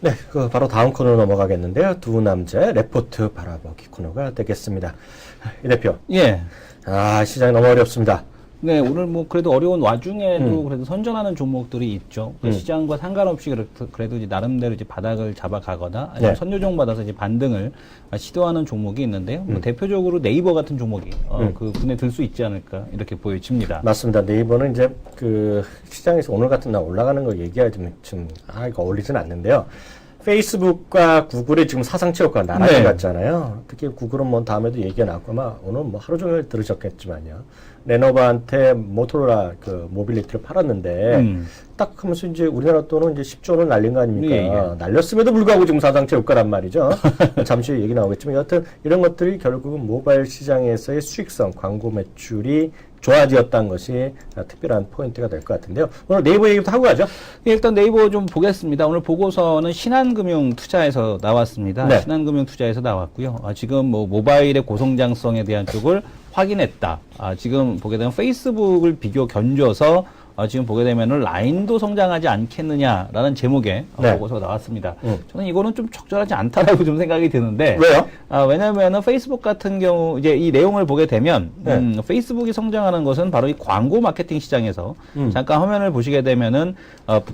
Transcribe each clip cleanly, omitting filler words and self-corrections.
네, 그 바로 다음 코너로 넘어가겠는데요. 두 남자의 레포트 바라보기 코너가 되겠습니다. 이 대표. 예. 시장이 너무 어렵습니다. 네, 오늘 뭐 그래도 어려운 와중에도 그래도 선전하는 종목들이 있죠. 그 시장과 상관없이 그래도 이제 나름대로 이제 바닥을 잡아가거나 아니면 네. 선조정 받아서 이제 반등을 시도하는 종목이 있는데요. 뭐 대표적으로 네이버 같은 종목이 그 분에 들 수 있지 않을까 이렇게 보여집니다. 맞습니다. 네이버는 이제 그 시장에서 오늘 같은 날 올라가는 거 얘기하자면 좀 이거 어울리진 않는데요. 페이스북과 구글이 지금 사상 최고가 나락에 네. 갔잖아요. 특히 구글은 뭐 다음에도 얘기가 나왔고 아마 오늘 뭐 하루 종일 들으셨겠지만요. 레노버한테 모토로라 그 모빌리티를 팔았는데 딱 하면서 이제 우리나라 돈은 이제 10조를 날린 거 아닙니까? 예, 예. 날렸음에도 불구하고 지금 사상 최고가란 말이죠. 잠시 후에 얘기 나오겠지만 여하튼 이런 것들이 결국은 모바일 시장에서의 수익성, 광고 매출이 좋아지었다는 것이 특별한 포인트가 될 것 같은데요. 오늘 네이버 얘기부터 하고 가죠. 예, 일단 네이버 좀 보겠습니다. 오늘 보고서는 신한금융투자에서 나왔습니다. 네. 신한금융투자에서 나왔고요. 지금 뭐 모바일의 고성장성에 대한 쪽을 확인했다. 지금 보게 되면 페이스북을 비교 견줘서 지금 보게 되면은 라인도 성장하지 않겠느냐라는 제목의 네. 보고서가 나왔습니다. 저는 이거는 좀 적절하지 않다라고 좀 생각이 드는데. 왜요? 왜냐면은 페이스북 같은 경우 이제 이 내용을 보게 되면 페이스북이 성장하는 것은 바로 이 광고 마케팅 시장에서 잠깐 화면을 보시게 되면은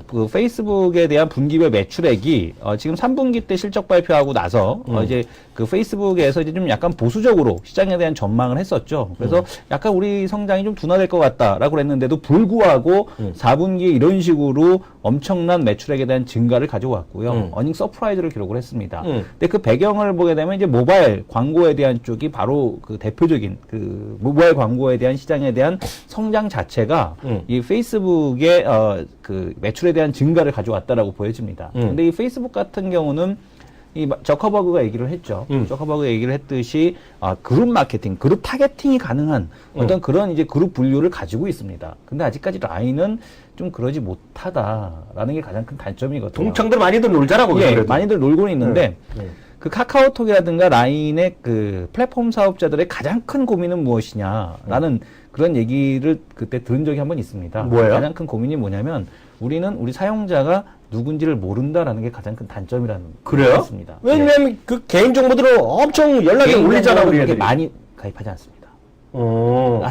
그 페이스북에 대한 분기별 매출액이 지금 3분기 때 실적 발표하고 나서 이제 그 페이스북에서 이제 좀 약간 보수적으로 시장에 대한 전망을 했었죠. 그래서 약간 우리 성장이 좀 둔화될 것 같다라고 그랬는데도 불구하고 4분기에 이런 식으로 엄청난 매출액에 대한 증가를 가져왔고요. 어닝 서프라이즈를 기록을 했습니다. 근데 그 배경을 보게 되면 이제 모바일 광고에 대한 쪽이 바로 그 대표적인 그 모바일 광고에 대한 시장에 대한 성장 자체가 이 페이스북의 그 매출에 대한 증가를 가져왔다라고 보여집니다. 근데 이 페이스북 같은 경우는 이 저커버그가 얘기를 했죠. 저커버그가 얘기를 했듯이 그룹 마케팅, 그룹 타겟팅이 가능한 어떤 그런 이제 그룹 분류를 가지고 있습니다. 근데 아직까지 라인은 좀 그러지 못하다라는 게 가장 큰 단점이거든요. 동창들 많이들 놀자라고 예, 그래도. 많이들 놀고는 있는데 그 카카오톡이라든가 라인의 그 플랫폼 사업자들의 가장 큰 고민은 무엇이냐라는 그런 얘기를 그때 들은 적이 한번 있습니다. 뭐예요? 가장 큰 고민이 뭐냐면 우리는 우리 사용자가 누군지를 모른다라는 게 가장 큰 단점이라는 그래요? 있습니다. 왜냐면 그 개인 정보들을 엄청 연락이 올리잖아 우리 그렇게 애들이. 많이 가입하지 않습니다.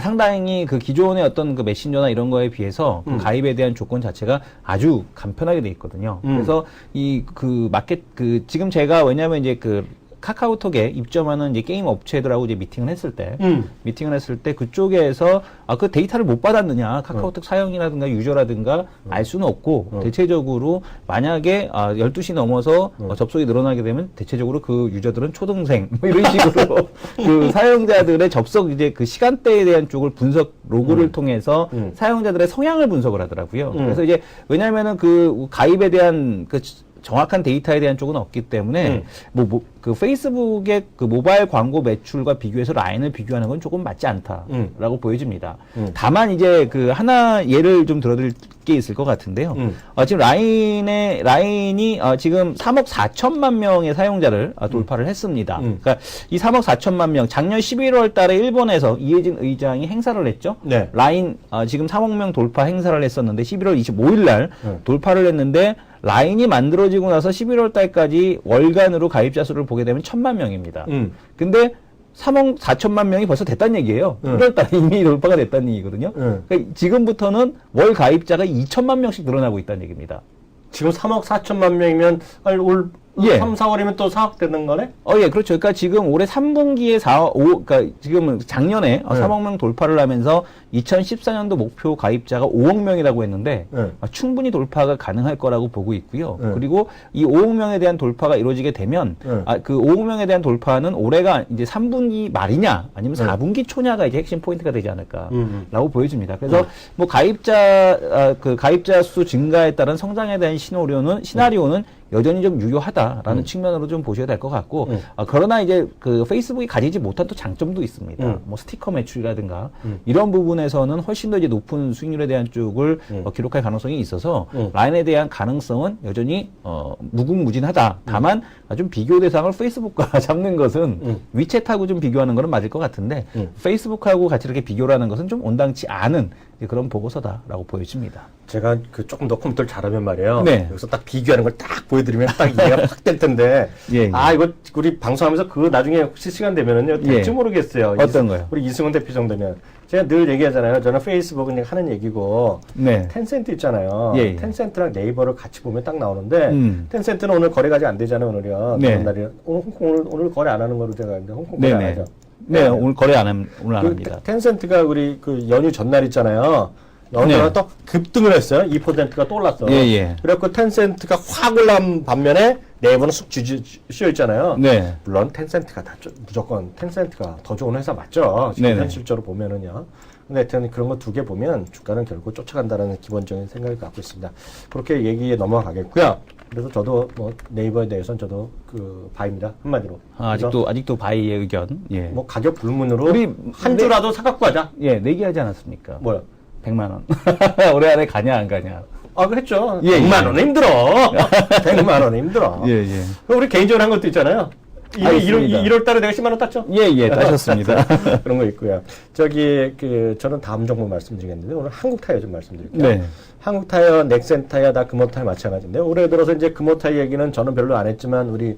상당히 그 기존의 어떤 그 메신저나 이런 거에 비해서 그 가입에 대한 조건 자체가 아주 간편하게 돼 있거든요. 그래서 이 그 마켓 그 지금 제가 왜냐면 이제 그 카카오톡에 입점하는 이제 게임 업체들하고 이제 미팅을 했을 때 그쪽에서 그 데이터를 못 받았느냐 카카오톡 사용이라든가 유저라든가 알 수는 없고 대체적으로 만약에 12시 넘어서 접속이 늘어나게 되면 대체적으로 그 유저들은 초등생 뭐 이런 식으로 그 사용자들의 접속 이제 그 시간대에 대한 쪽을 분석 로그를 통해서 사용자들의 성향을 분석을 하더라고요. 그래서 이제 왜냐면은 그 가입에 대한 그 정확한 데이터에 대한 쪽은 없기 때문에 그 페이스북의 그 모바일 광고 매출과 비교해서 라인을 비교하는 건 조금 맞지 않다라고 보여집니다. 다만 이제 그 하나 예를 좀 들어드릴 게 있을 것 같은데요. 지금 라인이 지금 3억 4천만 명의 사용자를 돌파를 했습니다. 그러니까 이 3억 4천만 명 작년 11월 달에 일본에서 이해진 의장이 행사를 했죠. 네. 라인 지금 3억 명 돌파 행사를 했었는데 11월 25일 날 돌파를 했는데 라인이 만들어지고 나서 11월 달까지 월간으로 가입자 수를 보게 되면 1,000만 명입니다. 근데 3억 4천만 명이 벌써 됐다는 얘기예요. 1월 달에 이미 돌파가 됐다는 얘기거든요. 그러니까 지금부터는 월 가입자가 2천만 명씩 늘어나고 있다는 얘기입니다. 지금 3억 4천만 명이면 올 3, 4월이면 또 4억 되는 거네? 예, 그렇죠. 그러니까 지금 올해 3분기에 그러니까 지금은 작년에 3억 명 돌파를 하면서 2014년도 목표 가입자가 5억 명이라고 했는데 충분히 돌파가 가능할 거라고 보고 있고요. 그리고 이 5억 명에 대한 돌파가 이루어지게 되면 그 5억 명에 대한 돌파는 올해가 이제 3분기 말이냐 아니면 4분기 초냐가 이제 핵심 포인트가 되지 않을까라고 보여집니다. 그래서 뭐 가입자 수 증가에 따른 성장에 대한 시나리오는 여전히 좀 유효하다라는 측면으로 좀 보셔야 될 것 같고, 그러나 이제 그 페이스북이 가지지 못한 또 장점도 있습니다. 뭐 스티커 매출이라든가 이런 부분에서는 훨씬 더 이제 높은 수익률에 대한 쪽을 기록할 가능성이 있어서 라인에 대한 가능성은 여전히 무궁무진하다. 다만 좀 비교 대상을 페이스북과 잡는 것은 위챗하고 좀 비교하는 것은 맞을 것 같은데 페이스북하고 같이 이렇게 비교를 하는 것은 좀 온당치 않은 이제 그런 보고서다라고 보여집니다. 제가 그 조금 더 컴퓨터를 잘하면 말이에요. 네. 여기서 딱 비교하는 걸 딱 보여드리면 딱 이해가 확 될 텐데. 예, 예. 아, 이거 우리 방송하면서 그거 나중에 혹시 시간 되면은요. 될지 예. 모르겠어요. 어떤 거요? 우리 이승훈 대표 정도면. 제가 늘 얘기하잖아요. 저는 페이스북은 그냥 하는 얘기고. 네. 텐센트 있잖아요. 예, 예. 텐센트랑 네이버를 같이 보면 딱 나오는데. 텐센트는 오늘 거래가 아직 안 되잖아요. 오늘요. 네. 다른 날이. 오늘 거래 안 하는 거로 제가 알는데 홍콩 거래 안 네네. 하죠. 네, 오늘 거래 오늘 안 그 합니다. 텐센트가 우리 그 연휴 전날 있잖아요. 연휴가 네. 또 급등을 했어요. 2%가 또 올랐어. 예, 예. 그래갖고 텐센트가 확 올라온 반면에 네이버는 쑥 쉬어 있잖아요. 네. 물론 텐센트가 무조건 텐센트가 더 좋은 회사 맞죠. 지금 네네. 현실적으로 보면은요. 근데 하여튼 그런 거 두 개 보면 주가는 결국 쫓아간다는 기본적인 생각을 갖고 있습니다. 그렇게 얘기에 넘어가겠고요. 그래서 저도 뭐 네이버에 대해서는 저도 그 바입니다. 한마디로. 아직도 바이의 의견. 예. 뭐 가격 불문으로 우리 한 주라도 사갖고 하자. 예, 내기하지 않았습니까? 뭐야? 100만 원. 올해 안에 가냐 안 가냐. 아, 그랬죠. 예, 100만 예. 원은 힘들어. 100만 원은 힘들어. 예, 예. 그럼 우리 개인적으로 한 것도 있잖아요. 알겠습니다. 1월 달에 내가 10만 원 땄죠? 예, 예, 따셨습니다. 그런 거 있고요. 저는 다음 정보 말씀드리겠는데, 오늘 한국타이어 좀 말씀드릴게요. 네. 한국타이어, 넥센타이어 다 금호타이어 마찬가지인데, 올해 들어서 이제 금호타이어 얘기는 저는 별로 안 했지만, 우리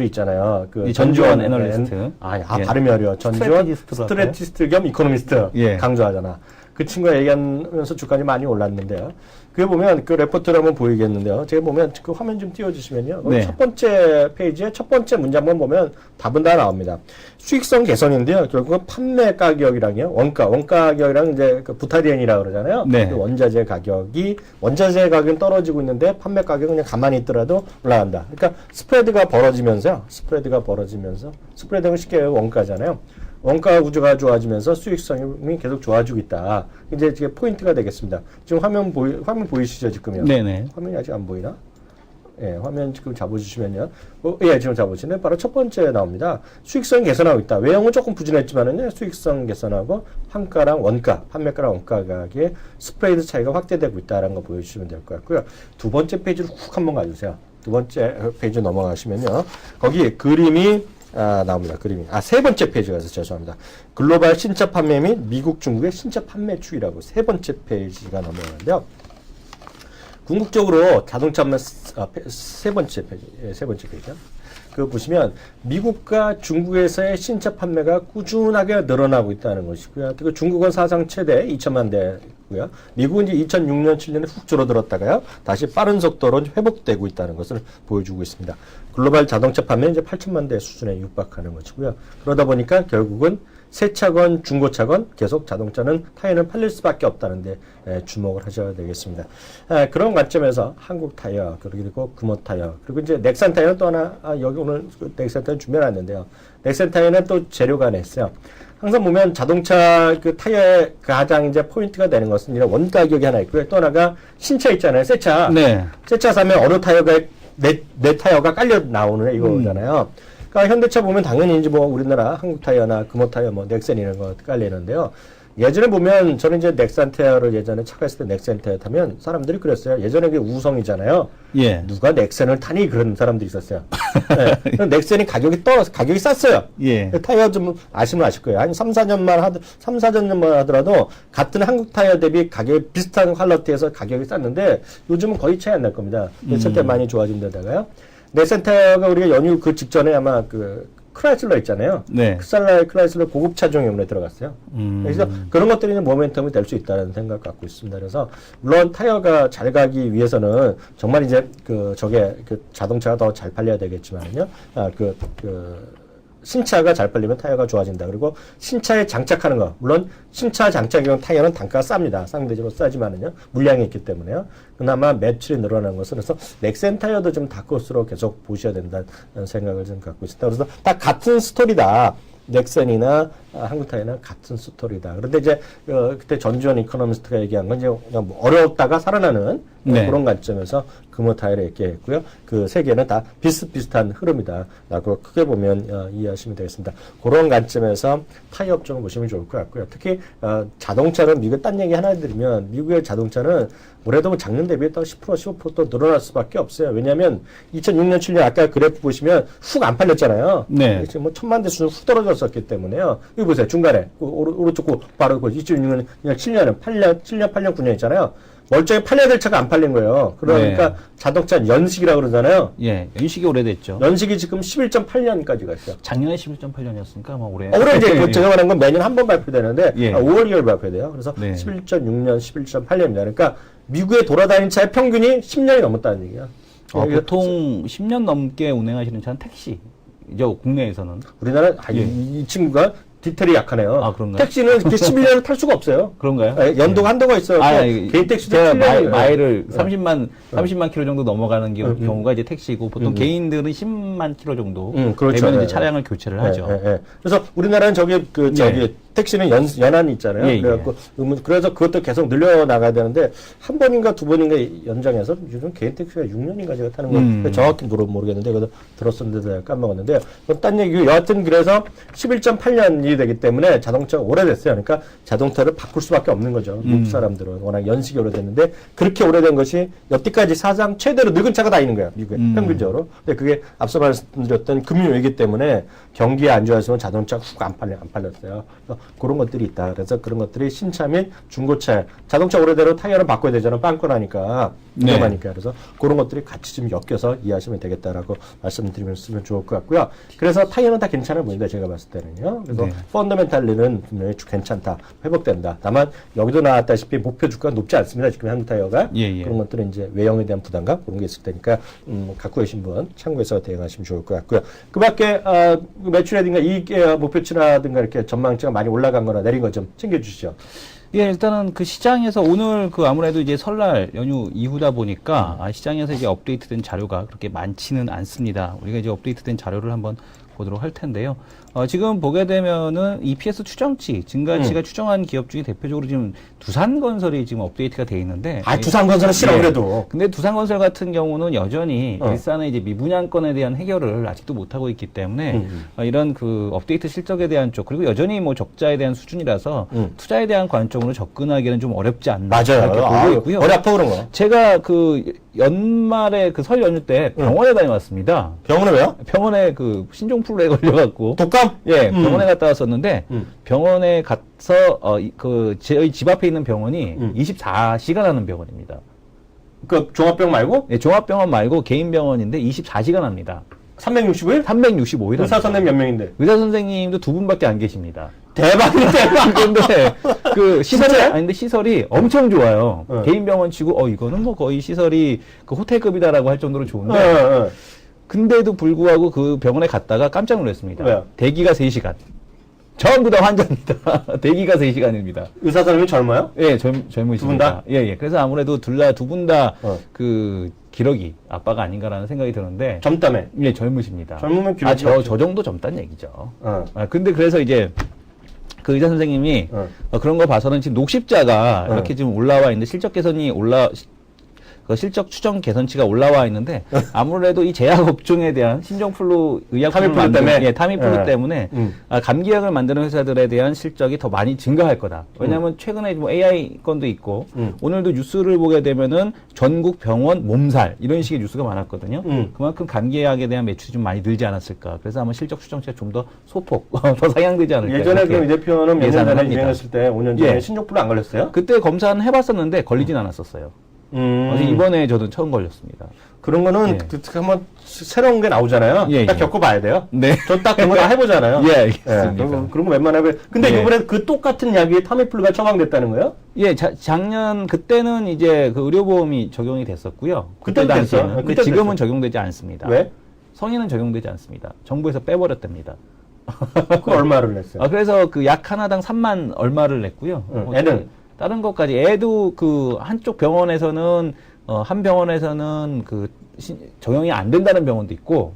있잖아요. 그 이 전주원 애널리스트. 아, 예. 발음이 어려워. 전주원 스트래티스트로 스트레티스트 겸 이코노미스트 예. 강조하잖아. 그 친구가 얘기하면서 주가가 많이 올랐는데요. 그게 보면 그 레포트를 한번 보이겠는데요. 제가 보면 그 화면 좀 띄워주시면요. 네. 첫 번째 페이지에 첫 번째 문장만 보면 답은 다 나옵니다. 수익성 개선인데요. 결국은 판매 가격이랑요. 원가 가격이랑 이제 그 부타리엔이라고 그러잖아요. 네. 그 원자재 가격은 떨어지고 있는데 판매 가격은 그냥 가만히 있더라도 올라간다. 그러니까 스프레드가 벌어지면서 스프레드는 쉽게 원가잖아요. 원가 구조가 좋아지면서 수익성이 계속 좋아지고 있다. 이제 포인트가 되겠습니다. 지금 화면 보이시죠, 지금요? 네네. 화면이 아직 안 보이나? 예, 화면 지금 잡아주시면요. 예, 지금 잡으시네. 바로 첫 번째 나옵니다. 수익성 개선하고 있다. 외형은 조금 부진했지만은요, 수익성 개선하고 판가랑 원가, 판매가랑 원가 가격의 스프레드 차이가 확대되고 있다는 거 보여주시면 될 것 같고요. 두 번째 페이지로 훅 한번 가주세요. 두 번째 페이지 넘어가시면요. 거기 그림이 나옵니다. 그림이. 세 번째 페이지가 있어서 죄송합니다. 글로벌 신차 판매 및 미국, 중국의 신차 판매 추이라고 세 번째 페이지가 넘어가는데요. 궁극적으로 자동차만 세 번째 페이지요. 그거 보시면 미국과 중국에서의 신차 판매가 꾸준하게 늘어나고 있다는 것이고요. 그리고 중국은 사상 최대 2천만 대고요. 미국은 이제 2006년, 7년에 훅 줄어들었다가요. 다시 빠른 속도로 회복되고 있다는 것을 보여주고 있습니다. 글로벌 자동차 판매는 이제 8천만 대 수준에 육박하는 것이고요. 그러다 보니까 결국은 새 차건 중고차건 계속 자동차는 타이어는 팔릴 수밖에 없다는데 주목을 하셔야 되겠습니다. 그런 관점에서 한국 타이어 그리고 금호 타이어 그리고 이제 넥산 타이어는 또 하나 여기 오늘 넥산 타이어 준비해놨는데요. 넥산 타이어는 또 재료가 냈어요. 항상 보면 자동차 그 타이어의 가장 이제 포인트가 되는 것은 이런 원가 가격이 하나 있고요. 또 하나가 신차 있잖아요. 새 차. 네. 새 차 사면 어느 타이어가 내 타이어가 깔려 나오는 이거잖아요. 그러니까 현대차 보면 당연히 이제 뭐 우리나라 한국 타이어나 금호 타이어 뭐 넥센 이런 거 깔리는데요. 예전에 보면 저는 이제 넥산 타이어를 예전에 차가 있을 때 넥센 타이어 타면 사람들이 그랬어요. 예전에 그게 우성이잖아요. 예. 누가 넥센을 타니 그런 사람들이 있었어요. 네. 넥센이 가격이 쌌어요. 예. 타이어 좀 아시면 아실 거예요. 한 3, 4년만 하더라도 같은 한국 타이어 대비 가격이 비슷한 퀄리티에서 가격이 쌌는데 요즘은 거의 차이 안 날 겁니다. 넥센 타이어 많이 좋아진 데다가요. 넥센 타이어가 우리가 연휴 그 직전에 아마 크라이슬러 있잖아요. 네. 크라이슬러 고급 차종에 이번에 들어갔어요. 그래서 그런 것들이 모멘텀이 될 수 있다는 생각 갖고 있습니다. 그래서 물론 타이어가 잘 가기 위해서는 정말 이제 자동차가 더 잘 팔려야 되겠지만요. 신차가 잘 팔리면 타이어가 좋아진다. 그리고 신차에 장착하는 거. 물론 신차 장착용 타이어는 단가가 쌉니다. 상대적으로 싸지만은요. 물량이 있기 때문에요. 그나마 매출이 늘어나는 것은 그래서 넥센 타이어도 좀 다크호스로 계속 보셔야 된다는 생각을 좀 갖고 있습니다. 그래서 다 같은 스토리다. 넥센이나 한국 타이어나 같은 스토리다. 그런데 이제 그때 전주원 이코노미스트가 얘기한 건 이제 그냥 뭐 어려웠다가 살아나는 네. 그런 관점에서 금호 타이어 있게 했고요. 그 세 개는 다 비슷비슷한 흐름이다라고 크게 보면 이해하시면 되겠습니다. 그런 관점에서 타이어 업종을 보시면 좋을 것 같고요. 특히 자동차는 미국 딴 얘기 하나 드리면 미국의 자동차는 올해도 작년 대비 또 10% 15% 또 늘어날 수밖에 없어요. 왜냐하면 2006년 7년 아까 그래프 보시면 훅 안 팔렸잖아요. 네. 지금 뭐 1000만 대 수준 훅 떨어졌었기 때문에요. 여기 보세요. 중간에 오른쪽 바로 2006년 7년은 8년 7년 8년 9년 있잖아요. 멀쩡히 팔려야 될 차가 안 팔린 거예요. 그러니까 네. 자동차 연식이라고 그러잖아요. 예, 연식이 오래됐죠. 연식이 지금 11.8년까지 갔어요. 작년에 11.8년이었으니까 뭐 올해. 올해 이제 그 제가 말한 건 매년 한 번 발표되는데 예. 5월 2월 발표돼요. 그래서 네. 11.6년, 11.8년입니다. 그러니까 미국에 돌아다니는 차의 평균이 10년이 넘었다는 얘기야. 보통 10년 넘게 운행하시는 차는 택시죠, 국내에서는. 우리나라 예. 이 친구가 디테일이 약하네요. 아, 그런가요? 택시는 이렇게 11년을 탈 수가 없어요. 그런가요? 연도가 한도가 있어요. 개인 택시도 제가 7년이에요. 마일을 30만 킬로 정도 넘어가는 경우가 이제 택시고 보통 개인들은 10만 킬로 정도 그렇죠. 되면 이제 예, 차량을 교체를 하죠. 그래서 우리나라는 택시는 연한이 있잖아요. 예, 그래갖고 그래서 그것도 계속 늘려 나가야 되는데 한 번인가 두 번인가 연장해서 요즘 개인 택시가 6년인가 제가 타는 거 정확히 모르겠는데 그것도 들었었는데 내가 까먹었는데 그건 딴 얘기고 여하튼 그래서 11.8년이 되기 때문에 자동차가 오래됐어요. 그러니까 자동차를 바꿀 수밖에 없는 거죠. 미국 사람들은 워낙 연식이 오래됐는데 그렇게 오래된 것이 여태까지 사상 최대로 늙은 차가 다 있는 거예요. 미국에 평균적으로. 근데 그게 앞서 말씀드렸던 금융위기 때문에 경기에 안 좋아지면 자동차 훅 안 팔렸어요. 그런 것들이 있다. 그래서 그런 것들이 신차 및 중고차, 자동차 오래되면 타이어를 바꿔야 되잖아요. 빵꾸나니까. 위험하니까. 그래서 그런 것들이 같이 좀 엮여서 이해하시면 되겠다라고 말씀드리면 좋을 것 같고요. 그래서 타이어는 다 괜찮아 보인다. 제가 봤을 때는요. 그래서 펀더멘탈리는 분명히 괜찮다. 회복된다. 다만 여기도 나왔다시피 목표 주가가 높지 않습니다. 지금 한국 타이어가. 그런 것들은 이제 외형에 대한 부담감 그런 게 있을 테니까 갖고 계신 분 참고해서 대응하시면 좋을 것 같고요. 그 밖에 매출이라든가 이익 목표치라든가 이렇게 전망치가 많이 올라간 거나 내린 거 좀 챙겨주시죠. 예, 일단은 그 시장에서 오늘 그 아무래도 이제 설날 연휴 이후다 보니까 시장에서 이제 업데이트된 자료가 그렇게 많지는 않습니다. 우리가 이제 업데이트된 자료를 한번 보도록 할 텐데요. 지금 보게 되면은 EPS 추정치, 증가치가 추정한 기업 중에 대표적으로 지금 두산건설이 지금 업데이트가 돼 있는데. 두산건설은 싫어, 그래도. 근데 두산건설 같은 경우는 여전히 일산의 이제 미분양권에 대한 해결을 아직도 못하고 있기 때문에 이런 그 업데이트 실적에 대한 쪽, 그리고 여전히 뭐 적자에 대한 수준이라서 투자에 대한 관점으로 접근하기는 좀 어렵지 않나. 맞아요. 이렇게 보고 있고요. 머리 아파 그런 거. 제가 그 연말에 그 설 연휴 때 병원에 다녀왔습니다. 병원에 왜요? 병원에 그 신종플루에 걸려갖고. 독감? 예, 병원에 갔다 왔었는데, 병원에 가서, 저희 집 앞에 있는 병원이 24시간 하는 병원입니다. 그 종합병 말고? 예, 종합병원 말고 개인 병원인데 24시간 합니다. 365일? 365일. 의사 선생님 몇 명인데? 의사 선생님도 두 분밖에 안 계십니다. 대박이네, 대박! 근데 그 시설이 아닌데 시설이 엄청 좋아요. 어. 개인 병원 치고 이거는 뭐 거의 시설이 그 호텔급이다라고 할 정도로 좋은데 근데도 불구하고 그 병원에 갔다가 깜짝 놀랐습니다. 왜요? 대기가 3시간. 전부 다 환자입니다. 대기가 3시간입니다. 의사 선생님이 젊어요? 예, 젊으십니다. 두 분 다? 예. 그래서 아무래도 두 분 다 그 기러기 아빠가 아닌가라는 생각이 드는데. 젊다며? 예, 젊으십니다. 젊으면 기러기. 저 정도 젊다는 얘기죠. 근데 그래서 이제 그 의사 선생님이 그런 거 봐서는 지금 녹십자가 이렇게 지금 올라와 있는데 실적 개선이 그 실적 추정 개선치가 올라와 있는데 아무래도 이 제약 업종에 대한 신종플루 의약품을 타미플루 때문에? 예, 타미플루 때문에 감기약을 만드는 회사들에 대한 실적이 더 많이 증가할 거다. 왜냐하면 최근에 뭐 AI 건도 있고 오늘도 뉴스를 보게 되면은 전국 병원 몸살 이런 식의 뉴스가 많았거든요. 그만큼 감기약에 대한 매출이 좀 많이 늘지 않았을까. 그래서 아마 실적 추정치가 좀 더 소폭 더 상향되지 않을까. 예전에 그 대표는 몇 년 전에 합니다. 유행했을 때 5년 전에 신종플루 안 걸렸어요? 그때 검사는 해봤었는데 걸리진 않았었어요. 그래서 이번에 저도 처음 걸렸습니다. 그런 거는 한번 새로운 게 나오잖아요. 예, 딱 예. 겪어봐야 돼요. 네. 저 딱 그런 거 다 해보잖아요. 예, 알겠습니다. 그런 거 웬만하면. 근데 예. 이번에 그 똑같은 약이 타미플루가 처방됐다는 거예요? 예, 작년 그때는 이제 그 의료보험이 적용이 됐었고요. 그때도 당시에는. 됐어요? 근데 그때도 지금은 됐어요. 적용되지 않습니다. 왜? 성인은 적용되지 않습니다. 정부에서 빼버렸답니다. 그 얼마를 냈어요? 그래서 그 약 하나당 3만 얼마를 냈고요. 애는? 다른 것까지 애도 그 한쪽 병원에서는 한 병원에서는 그 적용이 안 된다는 병원도 있고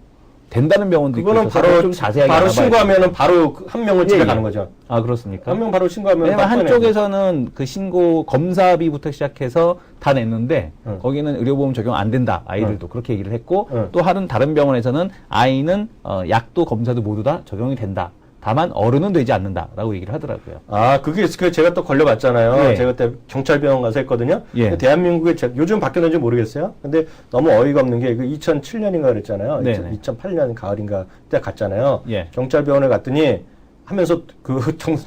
된다는 병원도 있고 그거는 있어서 바로 좀 자세하게 바로 알아봐야 신고하면은 바로 그한 명을 집에 가는 거죠. 아, 그렇습니까? 한 명 바로 신고하면 왜냐면 딱 꺼내고. 한쪽에서는 그 신고 검사비부터 시작해서 다 냈는데 거기는 의료보험 적용 안 된다. 아이들도 그렇게 얘기를 했고 또 다른 병원에서는 아이는 약도 검사도 모두 다 적용이 된다. 다만 어른은 되지 않는다라고 얘기를 하더라고요. 아, 그게 제가 또 걸려봤잖아요. 예. 제가 그때 경찰병원 가서 했거든요. 예. 대한민국에 요즘 바뀌었는지 모르겠어요. 근데 너무 어이가 없는 게 그 2007년인가 그랬잖아요. 네네. 2008년 가을인가 그때 갔잖아요. 예. 경찰병원에 갔더니 하면서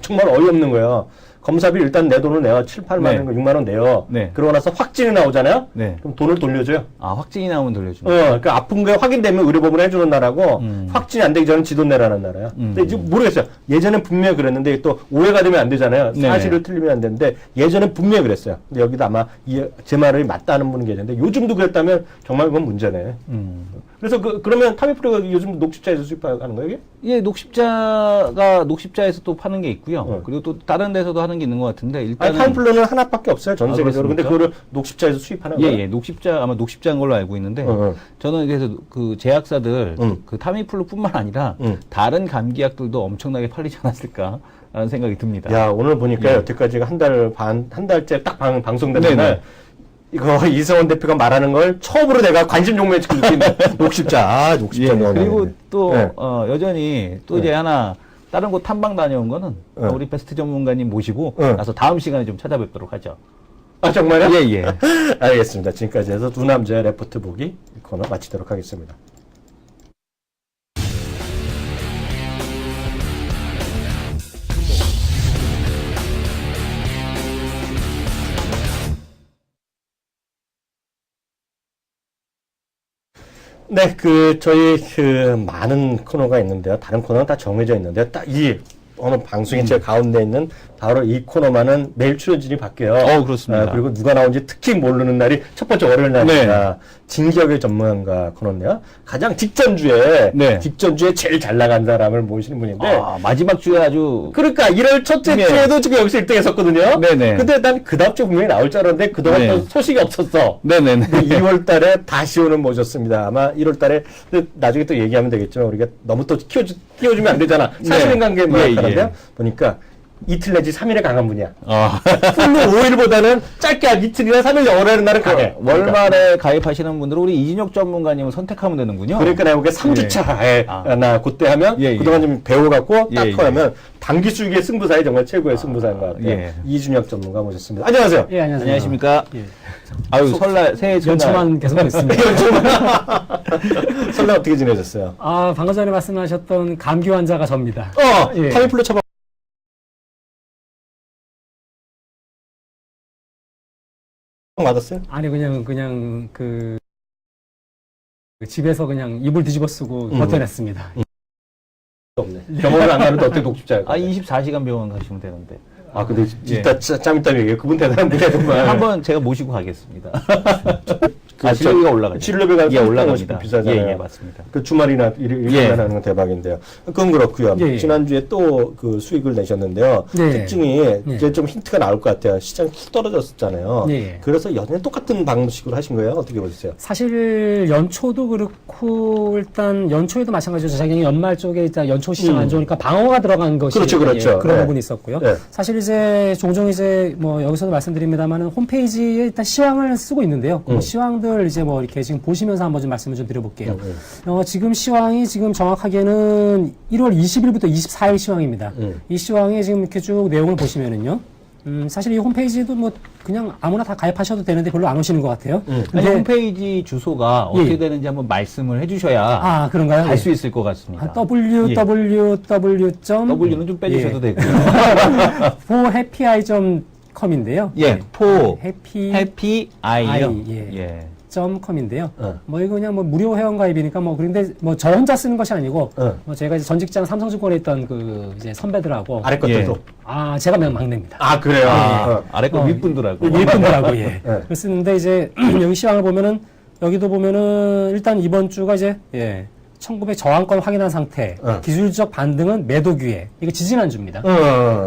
정말 어이없는 거예요. 검사비 일단 내 돈을 내요. 7, 8만 네. 원, 6만 원 내요. 네. 그러고 나서 확진이 나오잖아요. 네. 그럼 돈을 돌려줘요. 아, 확진이 나오면 돌려주는. 그러니까 아픈 게 확인되면 의료보험을 해주는 나라고 확진이 안 되기 전에 지돈 내라는 나라야. 근데 이제 모르겠어요. 예전엔 분명히 그랬는데 또 오해가 되면 안 되잖아요. 네네. 사실을 틀리면 안 되는데 예전엔 분명히 그랬어요. 근데 여기도 아마 제 말이 맞다는 분이 계시는데 요즘도 그랬다면 정말 그건 문제네. 그래서 그러면 타미프루가 요즘 녹십자에서 수입하는 거예요, 이게? 예, 녹십자에서 또 파는 게 있고요. 그리고 또 다른 데서도 하는 게 있는 것 같은데 아니, 일단은 타미플루는 하나밖에 없어요, 전 아, 세계적으로. 근데 그렇습니까? 그거를 녹십자에서 수입하는 예, 거예요? 예, 아마 녹십자인 걸로 알고 있는데, 저는 그래서 그 제약사들, 그 타미플루뿐만 아니라, 다른 감기약들도 엄청나게 팔리지 않았을까라는 생각이 듭니다. 야, 오늘 보니까 예. 여태까지가 한 달째 딱 방송된 네네. 날 이거 이승원 대표가 말하는 걸 처음으로 내가 관심 종목에 지금 느끼는 녹십자. 아, 녹십자. 예, 그리고 또, 네. 여전히 또 이제 하나, 다른 곳 탐방 다녀온 거는, 우리 베스트 전문가님 모시고, 나서 다음 시간에 좀 찾아뵙도록 하죠. 아, 정말요? 예, 예. 알겠습니다. 지금까지 해서 두 남자의 레포트 보기 이 코너 마치도록 하겠습니다. 네, 저희 많은 코너가 있는데요. 다른 코너는 다 정해져 있는데요. 딱 어느 방송의 제일 가운데 있는 바로 이 코너만은 매일 출연진이 바뀌어요. 그렇습니다. 그리고 누가 나온지 특히 모르는 날이 첫 번째 월요일 날입니다. 진격의 전문가 코너인데요. 가장 직전주에 제일 잘 나간 사람을 모시는 분인데. 아, 마지막 주에 아주. 그러니까 1월 첫째 네. 주에도 지금 여기서 1등 했었거든요. 네네. 근데 난 그 다음 주에 분명히 나올 줄 알았는데 그동안 네. 또 소식이 없었어. 네네네. 2월 달에 다시 오는 모셨습니다. 아마 1월 달에, 나중에 또 얘기하면 되겠지만, 우리가 너무 또 띄워주면 안 되잖아. 사실인관계만 예, 하는데요. 예. 보니까 이틀 내지 3일에 강한 분이야. 아. 풀로 5일보다는 짧게 한 이틀이나 3일 영어라는 날은 강해. 월말에 가입하시는 분들은 우리 이진혁 전문가님을 선택하면 되는군요. 그러니까 내가 보기에 3주차에 나 그때 하면 예, 예. 그동안 좀 배워갖고 딱 예, 예. 하면 단기 수익의 승부사에 정말 최고의 승부사인 것 같아요. 예. 이준혁 전문가 모셨습니다. 안녕하세요. 예, 안녕하세요. 안녕하십니까. 예. 아유, 설날, 새해 연초만 계속 있습니다. 설날 어떻게 지내셨어요? 아, 방금 전에 말씀하셨던 감기 환자가 접니다. 예. 타미플루 처방 맞았어요? 아니, 그냥 집에서 그냥 이불 뒤집어 쓰고 버텨냈습니다. 없네. 병원을 안 가는데 어떻게 녹십자예요? 24시간 병원 가시면 되는데. 근데 예. 이따 짬 이따 얘기해요. 그분 대단한 분이야 정말. 한번 제가 모시고 가겠습니다. 그 진료비가 올라가죠. 진료비가 예, 올라갑니다. 비싸잖아요. 예, 예, 맞습니다. 그 주말이나 일요일에 예. 하는 건 대박인데요. 그건 그렇고요. 예, 예. 지난주에 또 그 수익을 내셨는데요. 예. 특징이 예. 이제 좀 힌트가 나올 것 같아요. 시장이 훅 떨어졌었잖아요. 예. 그래서 여전히 똑같은 방식으로 하신 거예요? 어떻게 보셨어요? 사실 연초도 그렇고 일단 연초에도 마찬가지죠. 작년에 연말 쪽에 일단 연초 시장 안 좋으니까 방어가 들어간 것이 그렇죠, 그렇죠. 그런 네. 부분이 있었고요. 네. 사실 이제 종종 이제 뭐 여기서도 말씀드립니다만은 홈페이지에 일단 시황을 쓰고 있는데요. 그 시황들 이제 뭐 이렇게 지금 보시면서 한번 좀 말씀을 좀 드려볼게요. 지금 시황이 지금 정확하게는 1월 20일부터 24일 시황입니다. 이 시황에 지금 이렇게 쭉 내용을 보시면은요. 사실 이 홈페이지도 뭐 그냥 아무나 다 가입하셔도 되는데 별로 안 오시는 것 같아요. 아니, 근데 홈페이지 주소가 예. 어떻게 되는지 한번 말씀을 해주셔야 그런가요? 알 수 있을 것 같습니다. www. W는 좀 빼주셔도 되고요. forhappyeye.com인데요. 예, 포, 해피 해피 아이요. 예. .com인데요. 어. 뭐 이거 그냥 뭐 무료 회원가입이니까 뭐 그런데 뭐 저 혼자 쓰는 것이 아니고 어. 뭐 제가 이제 전 직장 삼성증권에 있던 그 이제 선배들하고 아래 것들도. 제가 맨 막내입니다. 그래요? 아래 거 윗분들하고. 일분들하고 예. 네. 그걸 쓰는데 이제 여기 시황을 보면은 여기도 보면은 일단 이번 주가 이제 1900 저항권 확인한 상태. 기술적 반등은 매도 기회. 이거 지지난주입니다.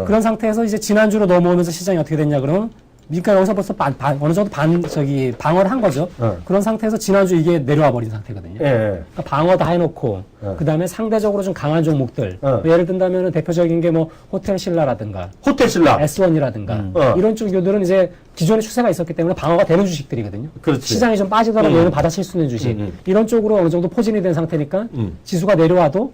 그런 상태에서 이제 지난주로 넘어오면서 시장이 어떻게 됐냐 그러면 그러니까 여기서 벌써 어느 정도 방어를 한 거죠. 그런 상태에서 지난주 이게 내려와 버린 상태거든요. 예. 그러니까 방어 다 해놓고, 그 다음에 상대적으로 좀 강한 종목들. 뭐 예를 든다면 대표적인 게 뭐, 호텔 신라라든가, 호텔 신라. S1이라든가, 이런 쪽들은 이제 기존의 추세가 있었기 때문에 방어가 되는 주식들이거든요. 그렇지. 시장이 좀 빠지더라도 얘는 받아칠 수 있는 주식. 이런 쪽으로 어느 정도 포진이 된 상태니까, 지수가 내려와도,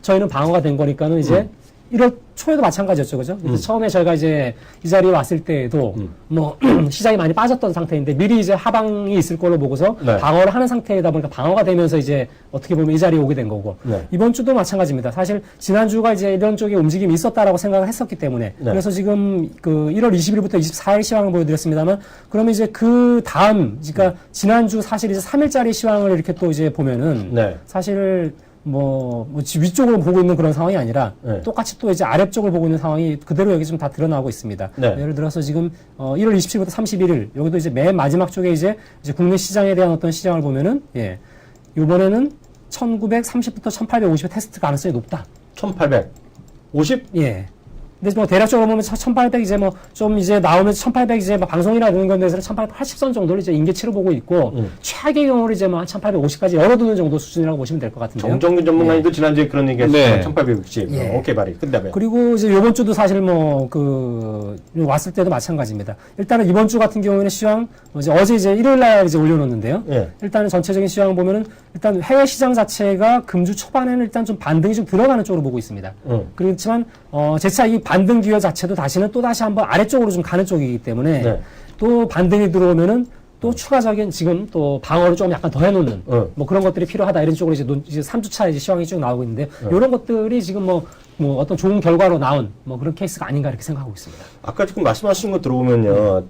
저희는 방어가 된 거니까는 이제, 1월 초에도 마찬가지였죠, 그죠? 그래서 처음에 저희가 이제 이 자리에 왔을 때에도 뭐 시장이 많이 빠졌던 상태인데 미리 이제 하방이 있을 걸로 보고서 네. 방어를 하는 상태이다 보니까 방어가 되면서 이제 어떻게 보면 이 자리에 오게 된 거고 네. 이번 주도 마찬가지입니다. 사실 지난주가 이제 이런 쪽에 움직임이 있었다라고 생각을 했었기 때문에 네. 그래서 지금 그 1월 20일부터 24일 시황을 보여드렸습니다만 그러면 이제 그 다음 그러니까 지난주 사실 이제 3일짜리 시황을 이렇게 또 이제 보면은 네. 사실 위쪽으로 보고 있는 그런 상황이 아니라 네. 똑같이 또 이제 아래쪽을 보고 있는 상황이 그대로 여기 좀 다 드러나고 있습니다. 네. 예를 들어서 지금 1월 27일부터 31일 여기도 이제 맨 마지막 쪽에 이제 국내 시장에 대한 어떤 시장을 보면은 이번에는 1930부터 1850의 테스트 가능성이 높다. 1850? 예. 근데 뭐 대략적으로 보면 1800 이제 뭐 좀 이제 나오면 1800 이제 막 방송이나 이런 건 데서는 1880선 정도를 이제 인계치로 보고 있고 최악의 경우를 이제 뭐 한 1850까지 열어두는 정도 수준이라고 보시면 될 것 같은데요. 정정균 전문가님도 지난주에 그런 얘기 했어요. 네. 1860. 예. 오케이, 바리. 그다음에. 그리고 이제 이번 주도 사실 왔을 때도 마찬가지입니다. 일단은 이번 주 같은 경우에는 시황 어제 이제 일요일 날 이제 올려놓는데요. 예. 일단은 전체적인 시황 보면은 일단 해외 시장 자체가 금주 초반에는 일단 좀 반등이 좀 들어가는 쪽으로 보고 있습니다. 그렇지만 재차 이 반등 기회 자체도 다시는 또 다시 한번 아래쪽으로 좀 가는 쪽이기 때문에 네. 또 반등이 들어오면은 또 추가적인 지금 또 방어를 좀 약간 더 해놓는 뭐 그런 것들이 필요하다 이런 쪽으로 이제 3주차 이제 시황이 쭉 나오고 있는데 이런 것들이 지금 뭐 어떤 좋은 결과로 나온 뭐 그런 케이스가 아닌가 이렇게 생각하고 있습니다. 아까 지금 말씀하신 거 들어보면요.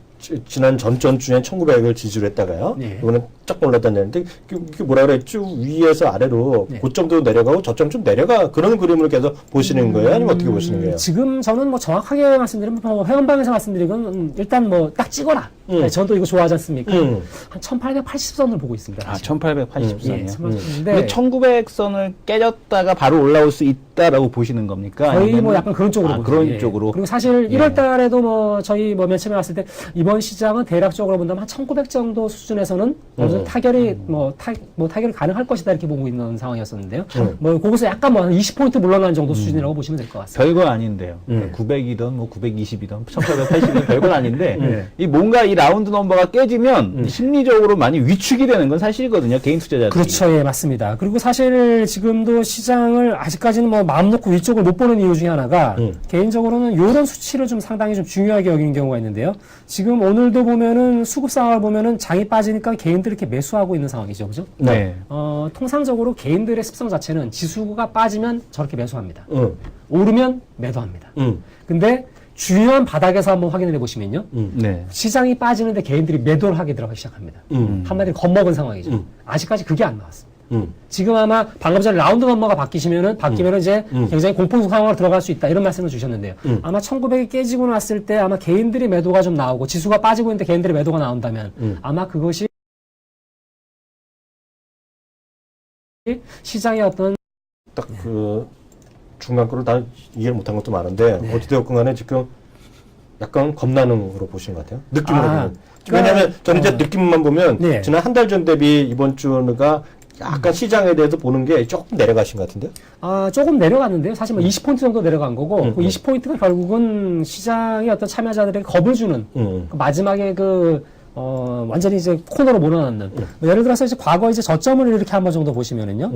지난 전주엔 1900을 지지를 했다가요. 네. 이번엔 쫙 올랐다는데 그게 뭐라 그랬죠? 위에서 아래로 네. 고점도 내려가고 저점 좀 내려가 그런 그림을 계속 보시는 거예요? 아니면 어떻게 보시는 거예요? 지금 저는 뭐 정확하게 말씀드리면 회원방에서 말씀드리건 일단 뭐 딱 찍어라. 네, 저는 또 이거 좋아하지 않습니까? 한 1880선을 보고 있습니다. 아, 사실. 1880선이요. 예, 근데 1900선을 깨졌다가 바로 올라올 수 있다라고 보시는 겁니까? 거의 아니면은- 뭐 약간 그런 쪽으로 보죠. 그런 예. 쪽으로. 그리고 사실 1월 달에도 뭐 저희 뭐 맨 처음에 왔을 때 이번 시장은 대략적으로 본다면 한 1900 정도 수준에서는 어느 정도 타결이 타결이 가능할 것이다 이렇게 보고 있는 상황이었었는데요. 뭐 거기서 약간 뭐 한 20포인트 물러난 정도 수준이라고 보시면 될 것 같습니다. 별거 아닌데요. 900이든 뭐 920이든 1880이든 별건 아닌데 이 뭔가 이 라운드 넘버가 깨지면 심리적으로 많이 위축이 되는 건 사실이거든요. 개인 투자자들이. 그렇죠. 예, 맞습니다. 그리고 사실 지금도 시장을 아직까지는 뭐 마음 놓고 위쪽을 못 보는 이유 중에 하나가 개인적으로는 이런 수치를 좀 상당히 좀 중요하게 여기는 경우가 있는데요. 지금 오늘도 보면은 수급 상황을 보면은 장이 빠지니까 개인들이 이렇게 매수하고 있는 상황이죠. 그죠? 네. 통상적으로 개인들의 습성 자체는 지수가 빠지면 저렇게 매수합니다. 오르면 매도합니다. 근데 중요한 바닥에서 한번 확인을 해보시면요. 네. 시장이 빠지는데 개인들이 매도를 하게 들어가기 시작합니다. 한마디로 겁먹은 상황이죠. 아직까지 그게 안 나왔습니다. 지금 아마 방금 전에 라운드 넘버가 바뀌면은 이제 굉장히 공포 상황으로 들어갈 수 있다 이런 말씀을 주셨는데요. 아마 1900이 깨지고 났을 때 아마 개인들이 매도가 좀 나오고 지수가 빠지고 있는데 개인들이 매도가 나온다면 아마 그것이 시장의 어떤 딱 그 중간 거를 다 이해를 못한 것도 많은데 어찌되었건 간에 지금 약간 겁나는으로 보시는 것 같아요. 느낌으로 보면. 왜냐하면 저는 이제 느낌만 보면 지난 한 달 전 대비 이번 주가 약간 시장에 대해서 보는 게 조금 내려가신 것 같은데요? 조금 내려갔는데요. 사실 뭐 20포인트 정도 내려간 거고, 그 20포인트가 결국은 시장의 어떤 참여자들에게 겁을 주는, 그 마지막에 완전히 이제 코너로 몰아넣는. 뭐 예를 들어서 이제 과거 이제 저점을 이렇게 한번 정도 보시면은요,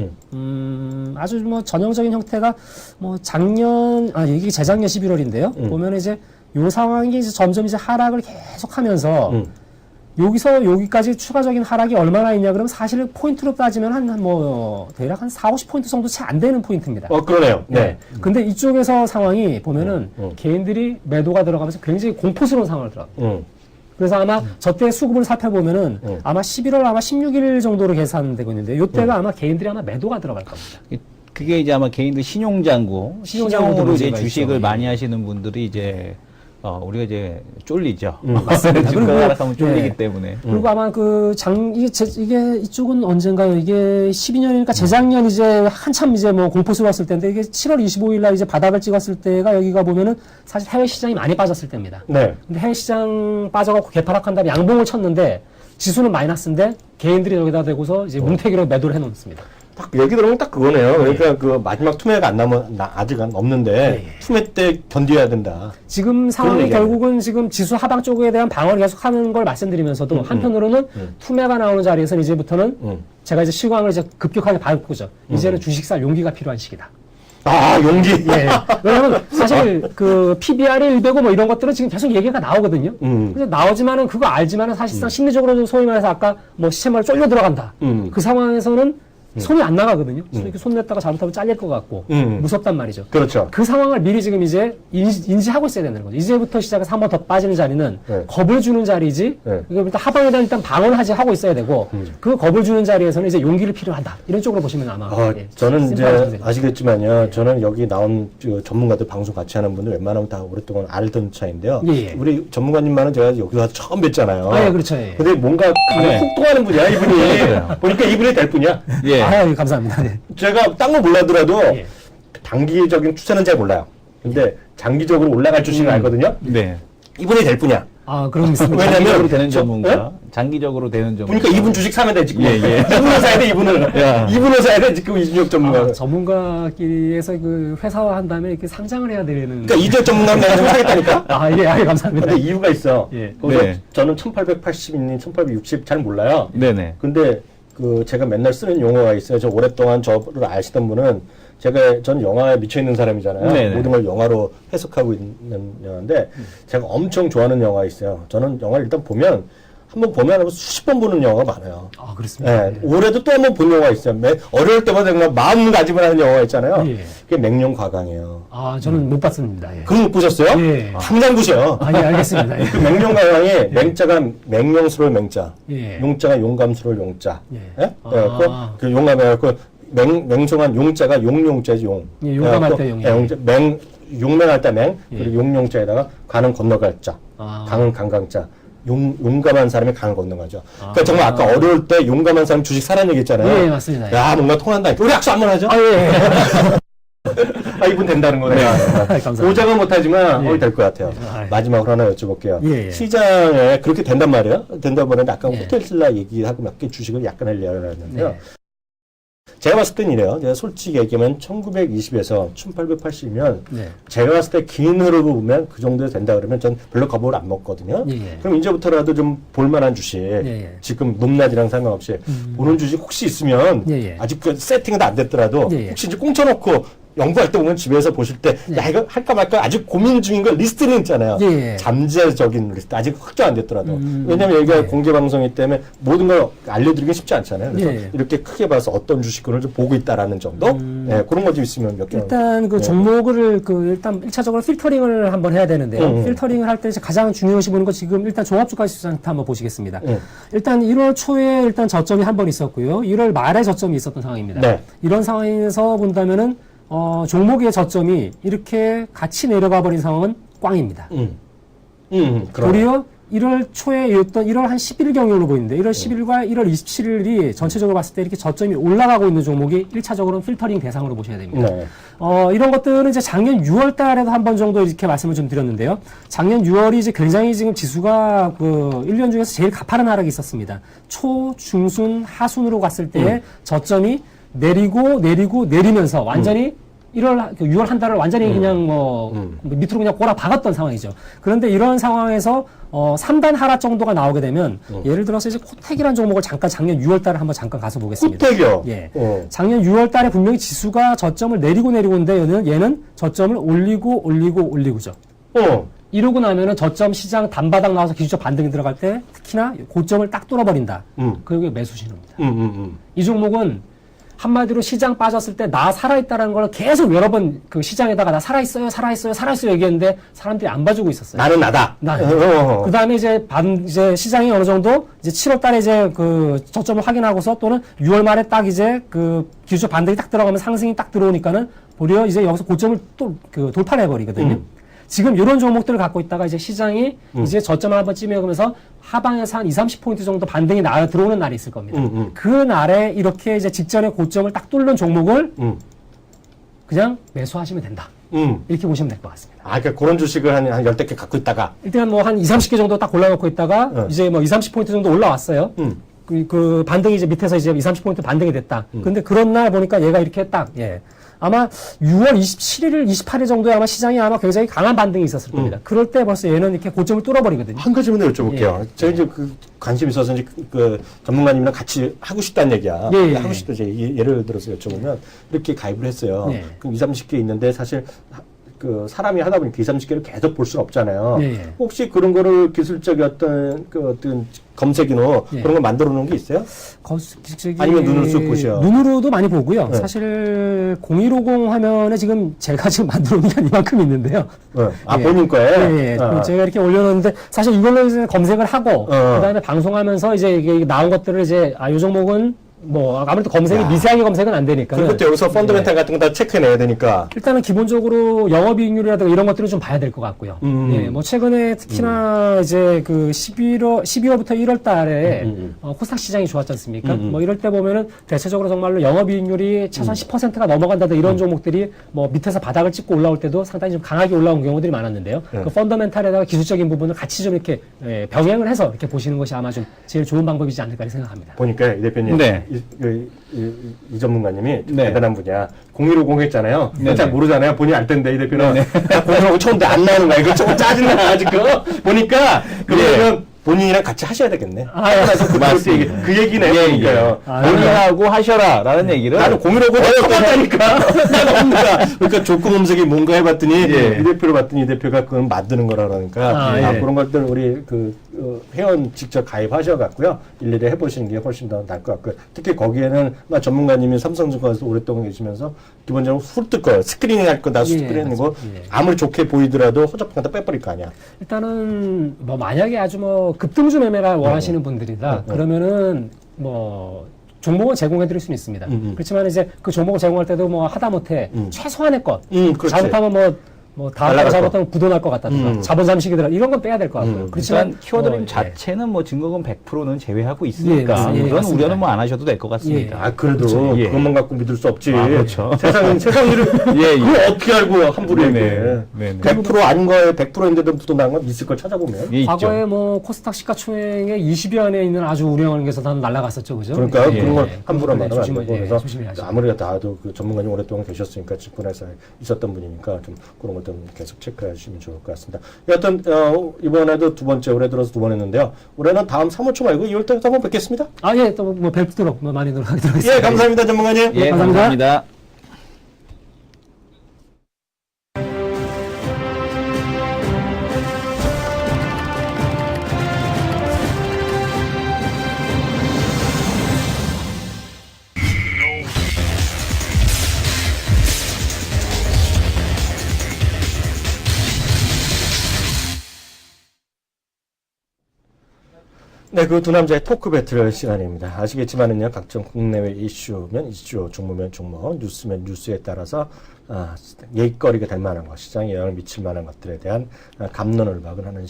아주 뭐 전형적인 형태가 뭐 이게 재작년 11월인데요. 보면 이제 요 상황이 이제 점점 이제 하락을 계속 하면서, 여기서 여기까지 추가적인 하락이 얼마나 있냐 그러면 사실 포인트로 따지면 대략 한 4, 50포인트 정도 채 안 되는 포인트입니다. 그러네요. 네. 근데 이쪽에서 상황이 보면은 개인들이 매도가 들어가면서 굉장히 공포스러운 상황을 들어갑니다. 그래서 아마 저때 수급을 살펴보면은 아마 11월 아마 16일 정도로 계산되고 있는데 요때가 아마 개인들이 아마 매도가 들어갈 겁니다. 그게 이제 아마 개인들 신용장구로 이제 문제가 주식을 있죠. 많이 하시는 분들이 이제 우리가 이제 쫄리죠. 맞습니다. 주가가 그리고, 하락하면 쫄리기 예. 때문에. 그리고 아마 이게 이쪽은 언젠가요? 이게 12년이니까 재작년 이제 한참 이제 뭐 공포스러웠을 때인데 이게 7월 25일 날 이제 바닥을 찍었을 때가 여기가 보면은 사실 해외 시장이 많이 빠졌을 때입니다. 네. 근데 해외 시장 빠져갖고 개파락한 다음에 양봉을 쳤는데 지수는 마이너스인데 개인들이 여기다 대고서 이제 뭉태기로 매도를 해놓습니다. 딱 얘기 들으면 딱 그거네요. 그러니까 그 마지막 투매가 안 남은 아직 없는데 투매 때 견뎌야 된다. 지금 상황이 얘기하네요. 결국은 지금 지수 하방 쪽에 대한 방어를 계속하는 걸 말씀드리면서도 한편으로는 투매가 나오는 자리에서는 이제부터는 제가 이제 시황을 이제 급격하게 바꾸죠. 이제는 주식 살 용기가 필요한 시기다. 아, 용기. 예. 왜냐면 사실 그 PBR이 100고 뭐 이런 것들은 지금 계속 얘기가 나오거든요. 근데 나오지만은 그거 알지만은 사실상 심리적으로 소위 말해서 아까 뭐 시체말로 쫄려 들어간다. 그 상황에서는 손이 안 나가거든요. 이렇게 손 냈다가 잘못하면 잘릴 것 같고 무섭단 말이죠. 그렇죠. 그 상황을 미리 지금 이제 인지하고 있어야 되는 거죠. 이제부터 시작해서 한 번 더 빠지는 자리는 네. 겁을 주는 자리지. 네. 그러니까 하방에 대한 일단 방어를 하고 있어야 되고 그 겁을 주는 자리에서는 이제 용기를 필요하다. 이런 쪽으로 보시면 아마. 예, 저는 심플하게 이제 생각됩니다. 아시겠지만요. 저는 여기 나온 그 전문가들 방송 같이 하는 분들 웬만하면 다 오랫동안 알던 차인데요. 예. 우리 전문가님만은 제가 여기 와서 처음 뵀잖아요. 아, 예, 그렇죠. 예. 근데 뭔가 네. 훅 통하는 분이야, 이분이. 보니까 이분이 될 분이야. 예. 아유, 감사합니다. 네. 제가 딴 거 몰라더라도 예. 단기적인 추세는 잘 몰라요. 근데 장기적으로 올라갈 주식은 알거든요. 네. 이분이 될 분이야. 아, 그럼 있습니다. 왜냐면 장기적으로 되는 저- 전문가, 장기적으로 되는 전문가. 보니까 이분 주식 사면 돼, 지금. 예, 예. 이분을 사야 돼, 이분을. 야. 이분을 사야 돼, 지금 이준혁 전문가. 아, 전문가끼리에서 그 회사화 한 다음에 이렇게 상장을 해야 되는. 그러니까 이준혁 전문가는 내가 좀 사겠다니까? 아, 예, 아, 감사합니다. 근데 이유가 있어. 예. 거기서 네. 저는 1880인 1860 잘 몰라요. 네네. 근데 그 제가 맨날 쓰는 용어가 있어요. 저 오랫동안 저를 아시던 분은 전 영화에 미쳐 있는 사람이잖아요. 네네. 모든 걸 영화로 해석하고 있는 영화인데 제가 엄청 좋아하는 영화가 있어요. 저는 영화를 일단 보면 한번 보면 수십 번 보는 영화가 많아요. 아, 그렇습니다. 예, 올해도 또 한 번 본 영화 있어요. 어려울 때마다 정말 마음가짐을 하는 영화가 있잖아요. 예. 그게 맹룡과강이에요. 아, 저는 못 봤습니다. 예. 그거 못 보셨어요? 예. 당장 보세요. 아, 예, 알겠습니다. 예. 그 맹룡과강이 맹자가 맹령스러울 맹자, 예. 용자가 용감스러울 용자. 예. 예? 아. 그 용감해갖고 맹성한 용자가 용용자지 용. 예, 용감할 그래갖고 때 용. 예, 용자, 용맹할 때 맹, 예. 그리고 용용자에다가 강은 건너갈 자, 아. 강은 강강자. 용감한 사람이 강을 건너가죠. 그러니까 정말 아까 어려울 때 용감한 사람 주식 사라는 얘기 했잖아요. 예, 맞습니다. 예. 야, 뭔가 통한다. 우리 악수 한번 하죠? 아, 예. 아, 이분 된다는 거네요. 감사합니다. 보장은 못하지만, 예. 될 것 같아요. 아, 예. 마지막으로 하나 여쭤볼게요. 예, 예. 시장에 그렇게 된단 말이에요. 된다고 하는데, 아까 예. 호텔신라 얘기하고 몇 개 주식을 약간 하려고 했는데요. 네. 제가 봤을 땐 이래요. 제가 솔직히 얘기하면 1920에서 1880이면 네. 제가 봤을 때 긴 흐름을 보면 그 정도 된다 그러면 전 별로 겁을 안 먹거든요. 예, 예. 그럼 이제부터라도 좀 볼만한 주식, 예. 지금 높낮이랑 상관없이 보는 주식 혹시 있으면 예, 예. 아직 그 세팅은 안 됐더라도 예, 예. 혹시 이제 꽁쳐놓고 연구할 때 보면 집에서 보실 때 야 이거 할까 말까 아직 고민 중인 거 리스트는 있잖아요. 예, 예. 잠재적인 리스트 아직 확정 안 됐더라도 왜냐면 여기가 예. 공개 방송이기 때문에 모든 걸 알려드리긴 쉽지 않잖아요. 그래서 예. 이렇게 크게 봐서 어떤 주식군을 좀 보고 있다라는 정도 예, 그런 거 좀 있으면 몇 개. 일단 그 종목을 일단 1차적으로 필터링을 한번 해야 되는데요. 필터링을 할 때 가장 중요시 보는 거 지금 일단 종합주가시장부터 한번 보시겠습니다. 일단 1월 초에 일단 저점이 한 번 있었고요. 1월 말에 저점이 있었던 상황입니다. 네. 이런 상황에서 본다면은 종목의 저점이 이렇게 같이 내려가 버린 상황은 꽝입니다. 그럼. 도리어 1월 초에였던 1월 한 10일 경으로 보이는데 1월 10일과 1월 27일이 전체적으로 봤을 때 이렇게 저점이 올라가고 있는 종목이 1차적으로는 필터링 대상으로 보셔야 됩니다. 네. 이런 것들은 이제 작년 6월 달에도 한 번 정도 이렇게 말씀을 좀 드렸는데요. 작년 6월이 이제 굉장히 지금 지수가 그 1년 중에서 제일 가파른 하락이 있었습니다. 초, 중순, 하순으로 갔을 때 저점이 내리면서 완전히 6월 한 달을 완전히 그냥 밑으로 그냥 꼬라 박았던 상황이죠. 그런데 이런 상황에서 3단 하락 정도가 나오게 되면 예를 들어서 이제 코텍이라는 종목을 잠깐 작년 6월 달에 한번 잠깐 가서 보겠습니다. 코텍이요? 예. 작년 6월 달에 분명히 지수가 저점을 내리고 있는데 얘는 저점을 올리고죠. 이러고 나면은 저점 시장 단바닥 나와서 기술적 반등이 들어갈 때 특히나 고점을 딱 뚫어버린다. 그게 매수 신호입니다. 이 종목은 한마디로 시장 빠졌을 때 나 살아있다라는 걸 계속 여러 번 그 시장에다가 나 살아있어요 얘기했는데 사람들이 안 봐주고 있었어요. 나는 나다. 그 다음에 이제 시장이 어느 정도 이제 7월 달에 이제 그 저점을 확인하고서 또는 6월 말에 딱 이제 그 기술적 반등이 딱 들어가면 상승이 딱 들어오니까는 도리어 이제 여기서 고점을 또 그 돌파를 해버리거든요. 지금 이런 종목들을 갖고 있다가 이제 시장이 이제 저점을 한번 찌매면서 하방에서 한 20-30포인트 정도 반등이 들어오는 날이 있을 겁니다. 그 날에 이렇게 이제 직전에 고점을 딱 뚫는 종목을 그냥 매수하시면 된다. 이렇게 보시면 될 것 같습니다. 아, 그러니까 그런 주식을 한 10대 개 갖고 있다가. 일단 뭐 한 20-30개 정도 딱 골라놓고 있다가 이제 뭐 20-30포인트 정도 올라왔어요. 그 반등이 이제 밑에서 이제 20-30포인트 반등이 됐다. 근데 그런 날 보니까 얘가 이렇게 딱, 예. 아마 6월 27일, 28일 정도에 아마 시장이 아마 굉장히 강한 반등이 있었을 겁니다. 그럴 때 벌써 얘는 이렇게 고점을 뚫어버리거든요. 한 가지만 더 여쭤볼게요. 제가 이제 그 관심 있어서 이제 그 전문가님이랑 같이 하고 싶다는 얘기야. 예, 예. 하고 싶다 이제 예를 들어서 여쭤보면 이렇게 가입을 했어요. 예. 그럼 20-30개 있는데 사실 그 사람이 하다 보니까 20-30개를 계속 볼 수는 없잖아요. 예, 예. 혹시 그런 거를 기술적인 어떤 검색이노 예. 그런 걸 만들어 놓은 게 있어요? 저기 아니면 눈으로 쑥 보셔? 눈으로도 많이 보고요. 네. 사실 0150 화면에 지금 제가 지금 만들어 놓은 게 한 이만큼 있는데요. 아, 예. 본인 거에? 예, 예. 아. 제가 이렇게 올려놓는데 사실 이걸로 이제 검색을 하고 그다음에 방송하면서 이제 이게 나온 것들을 이제 요 종목은 뭐 아무래도 검색이 미세하게 검색은 안 되니까. 그리고 또 여기서 펀더멘탈 같은 거 다 체크해내야 되니까. 일단은 기본적으로 영업이익률이라든가 이런 것들을 좀 봐야 될 것 같고요. 예, 뭐 최근에 특히나 이제 그 12월부터 1월 달에 코스닥 시장이 좋았지 않습니까? 뭐 이럴 때 보면은 대체적으로 정말로 영업이익률이 최소한 10%가 넘어간다든 이런 종목들이 뭐 밑에서 바닥을 찍고 올라올 때도 상당히 좀 강하게 올라온 경우들이 많았는데요. 그 펀더멘탈에다가 기술적인 부분을 같이 좀 이렇게 병행을 해서 이렇게 보시는 것이 아마 좀 제일 좋은 방법이지 않을까 생각합니다. 보니까 이 대표님. 네. 이 전문가님이 네. 대단한 분이야. 0150 했잖아요. 네, 잘 네. 모르잖아요. 본인이 알 텐데 이 대표는. 0150 처음인데 안 나오는 거야. 이거 조금 짜증나 지금. 보니까 그러면 본인이랑 같이 하셔야 되겠네. 그래서 그 얘기네. 보니까요. 본인하고 하셔라라는 얘기를 나는 0150 해봤다니까. 난 없는가. 그러니까 조건 검색이 뭔가 해봤더니 이 대표를 봤더니 이 대표가 그건 만드는 거라 그러니까 그런 것들 우리 회원 직접 가입하셔갖고요. 일일이 해보시는 게 훨씬 더 나을 것 같고요. 특히 거기에는 전문가님이 삼성증권에서 오랫동안 계시면서 기본적으로 훑을 거예요. 스크리닝 할 거 다 스크리닝이고 아무리 좋게 보이더라도 허접한 거 빼버릴 거 아니야. 일단은 뭐 만약에 아주 뭐 급등주 매매를 원하시는 분들이다. 그러면은 뭐 종목은 제공해드릴 수는 있습니다. 그렇지만 이제 그 종목을 제공할 때도 뭐 하다못해 최소한의 것. 그렇지. 잘못하면 뭐 다음에 잘못하면 부도날 것 같다든가 자본 잠식이더라 이런 건 빼야 될 것 같고요. 그렇지만 키워드림 자체는 뭐 증거금 100%는 제외하고 있으니까 예, 그런 맞습니다. 우려는 뭐 안 하셔도 될 것 같습니다. 아, 그래도 그것만 갖고 믿을 수 없지. 그렇죠. 세상 일을 그걸 어떻게 알고 함부로 얘기해. 100% 아닌 거에 100%인데도 부도난 건 있을 걸 찾아보면. 예, 과거에 있죠. 뭐 코스닥 시가총액의 20위 안에 있는 아주 우량한 게서 다 날아갔었죠, 그죠? 그러니까 그런 걸 함부로 네, 말하면 안 되고 그래서 조심해야죠. 아무리 나도 그 전문가님 오랫동안 계셨으니까 직분회사에 있었던 분이니까 좀 그런 것들 계속 체크해 주시면 좋을 것 같습니다. 여하튼 이번에도 두 번째 올해 들어서 두 번 했는데요. 올해는 다음 3월 초 말고 2월 달에 한번 뵙겠습니다. 예, 또 뭐 뵙도록 뭐 많이 노력하도록 하겠습니다. 예, 감사합니다, 전문가님. 예, 감사합니다. 감사합니다. 네, 그 두 남자의 토크 배틀 시간입니다. 아시겠지만은요, 각종 국내외 이슈면 이슈, 종무면 종무, 뉴스면 뉴스에 따라서 얘기거리가 될 만한 것, 시장에 영향을 미칠 만한 것들에 대한 갑론을 박은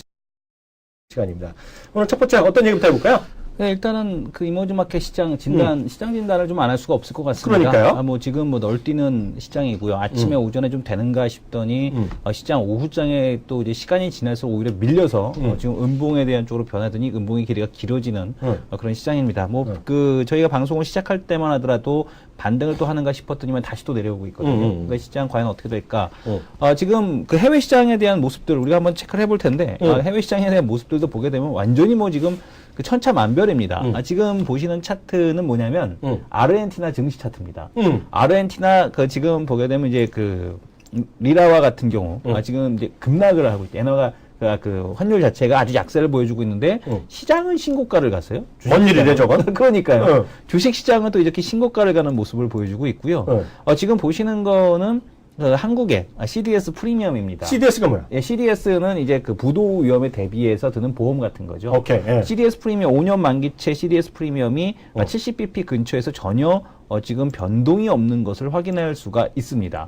시간입니다. 오늘 첫 번째 어떤 얘기부터 해볼까요? 네, 일단은 그 이머징마켓 시장 진단을 좀 안 할 수가 없을 것 같습니다. 그러니까요. 뭐 지금 뭐 널뛰는 시장이고요. 아침에 오전에 좀 되는가 싶더니 시장 오후장에 또 이제 시간이 지날수록 오히려 밀려서 지금 음봉에 대한 쪽으로 변하더니 음봉의 길이가 길어지는 그런 시장입니다. 뭐 그 저희가 방송을 시작할 때만 하더라도 반등을 또 하는가 싶었더니만 다시 또 내려오고 있거든요. 그러니까 시장 과연 어떻게 될까? 지금 그 해외 시장에 대한 모습들 우리가 한번 체크를 해볼 텐데 해외 시장에 대한 모습들도 보게 되면 완전히 뭐 지금 그 천차만별입니다. 지금 보시는 차트는 뭐냐면 아르헨티나 증시 차트입니다. 아르헨티나 그 지금 보게 되면 이제 그 리라와 같은 경우 지금 이제 급락을 하고 있대. 엔화가 그 환율 자체가 아주 약세를 보여주고 있는데 시장은 신고가를 갔어요. 뭔 일이래 저건? 그러니까요. 주식 시장은 또 이렇게 신고가를 가는 모습을 보여주고 있고요. 지금 보시는 거는 한국의 CDS 프리미엄입니다. CDS가 뭐야? 예, CDS는 이제 그 부도 위험에 대비해서 드는 보험 같은 거죠. 오케이. 예. CDS 프리미엄 5년 만기채 CDS 프리미엄이 70bp 근처에서 전혀 지금 변동이 없는 것을 확인할 수가 있습니다.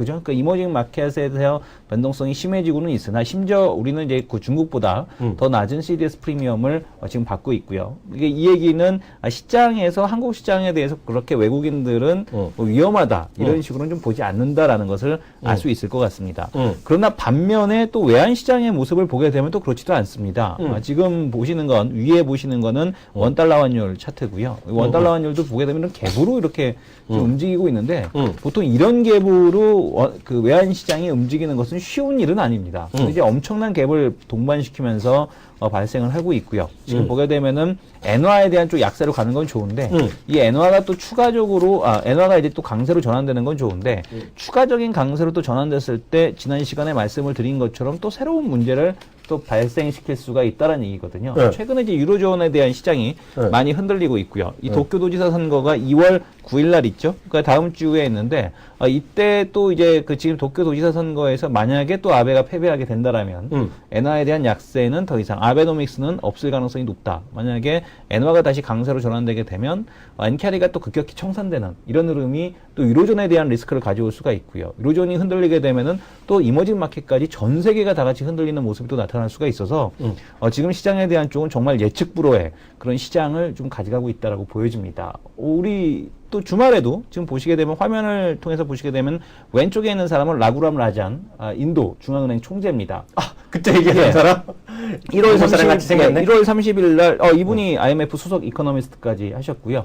그죠? 그러니까 이머징 마켓에 대해서 변동성이 심해지고는 있으나 심지어 우리는 이제 그 중국보다 더 낮은 CDS 프리미엄을 지금 받고 있고요. 이게 이 얘기는 시장에서 한국 시장에 대해서 그렇게 외국인들은 뭐 위험하다 이런 식으로는 좀 보지 않는다라는 것을 알 수 있을 것 같습니다. 그러나 반면에 또 외환 시장의 모습을 보게 되면 또 그렇지도 않습니다. 지금 보시는 건 위에 보시는 거는 원달러 환율 차트고요. 원달러 환율도 보게 되면 갭으로 이렇게 좀 움직이고 있는데 보통 이런 갭으로 그 외환 시장이 움직이는 것은 쉬운 일은 아닙니다. 이제 엄청난 갭을 동반시키면서 발생을 하고 있고요. 지금 보게 되면은 엔화에 대한 좀 약세로 가는 건 좋은데 이 엔화가 또 추가적으로 엔화가 이제 또 강세로 전환되는 건 좋은데 추가적인 강세로 또 전환됐을 때 지난 시간에 말씀을 드린 것처럼 또 새로운 문제를 또 발생시킬 수가 있다는 얘기거든요. 네. 최근에 이제 유로존에 대한 시장이 많이 흔들리고 있고요. 이 도쿄도지사 선거가 2월 9일 날 있죠. 그러니까 다음 주에 있는데 이때 또 이제 그 지금 도쿄도지사 선거에서 만약에 또 아베가 패배하게 된다라면 엔화에 대한 약세는 더 이상 아베노믹스는 없을 가능성이 높다. 만약에 엔화가 다시 강세로 전환되게 되면 엔캐리가 또 급격히 청산되는 이런 흐름이 또 유로존에 대한 리스크를 가져올 수가 있고요. 유로존이 흔들리게 되면은 또 이머징 마켓까지 전 세계가 다 같이 흔들리는 모습이 또 나타날 수가 있어서 지금 시장에 대한 쪽은 정말 예측 불허의 그런 시장을 좀 가져가고 있다라고 보여집니다. 우리 또 주말에도 지금 보시게 되면 화면을 통해서 보시게 되면 왼쪽에 있는 사람은 라구람 라잔 인도 중앙은행 총재입니다. 그때 얘기했던 사람? 1월 사람 같이 생겼네. 1월 30일 날 이분이 IMF 수석 이코노미스트까지 하셨고요.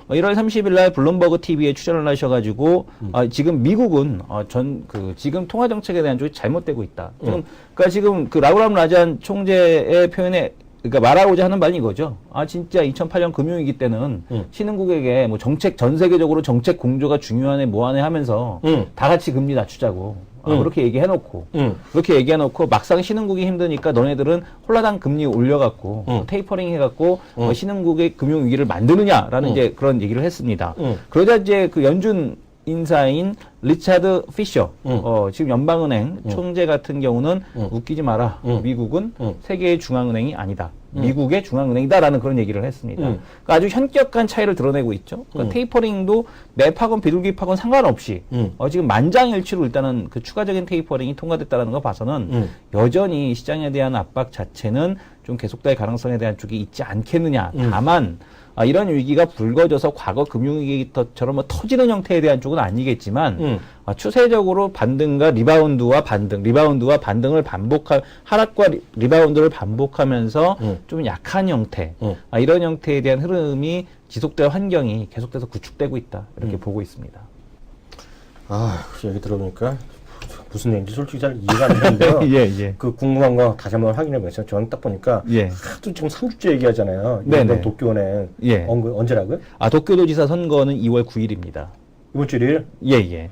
1월 30일 날 블룸버그 TV에 출연을 하셔가지고 지금 미국은 지금 통화 정책에 대한 쪽이 잘못되고 있다. 그러니까 지금 그 라구람 라잔 총재의 표현에 그러니까 말하고자 하는 바는 이거죠. 진짜 2008년 금융위기 때는 신흥국에게 뭐 정책, 전 세계적으로 정책 공조가 중요하네, 뭐하네 하면서 다 같이 금리 낮추자고. 그렇게 얘기해놓고, 막상 신흥국이 힘드니까 너네들은 홀라당 금리 올려갖고, 테이퍼링 해갖고, 신흥국의 금융위기를 만드느냐라는 이제 그런 얘기를 했습니다. 그러자 이제 그 연준 인사인 리차드 피셔, 지금 연방은행 총재 같은 경우는 웃기지 마라. 미국은 세계의 중앙은행이 아니다. 미국의 중앙은행이다라는 그런 얘기를 했습니다. 그러니까 아주 현격한 차이를 드러내고 있죠. 그러니까 테이퍼링도 맵하건 비둘기파건 상관없이 지금 만장일치로 일단은 그 추가적인 테이퍼링이 통과됐다는 거 봐서는 여전히 시장에 대한 압박 자체는 좀 계속될 가능성에 대한 쪽이 있지 않겠느냐. 다만 이런 위기가 불거져서 과거 금융위기처럼 뭐 터지는 형태에 대한 쪽은 아니겠지만 추세적으로 반등과 리바운드와 반등을 하락과 리바운드를 반복하면서 좀 약한 형태 이런 형태에 대한 흐름이 지속될 환경이 계속돼서 구축되고 있다 이렇게 보고 있습니다. 그 얘기 들어보니까 무슨 얘기인지 솔직히 잘 이해가 안 되는데요. 예. 그 궁금한 거 다시 한번 확인해 보겠습니다. 저는 딱 보니까 하도 지금 3주째 얘기하잖아요. 네네. 도쿄은행 언제라고요? 도쿄도지사 선거는 2월 9일입니다. 이번 주 일요일? 예.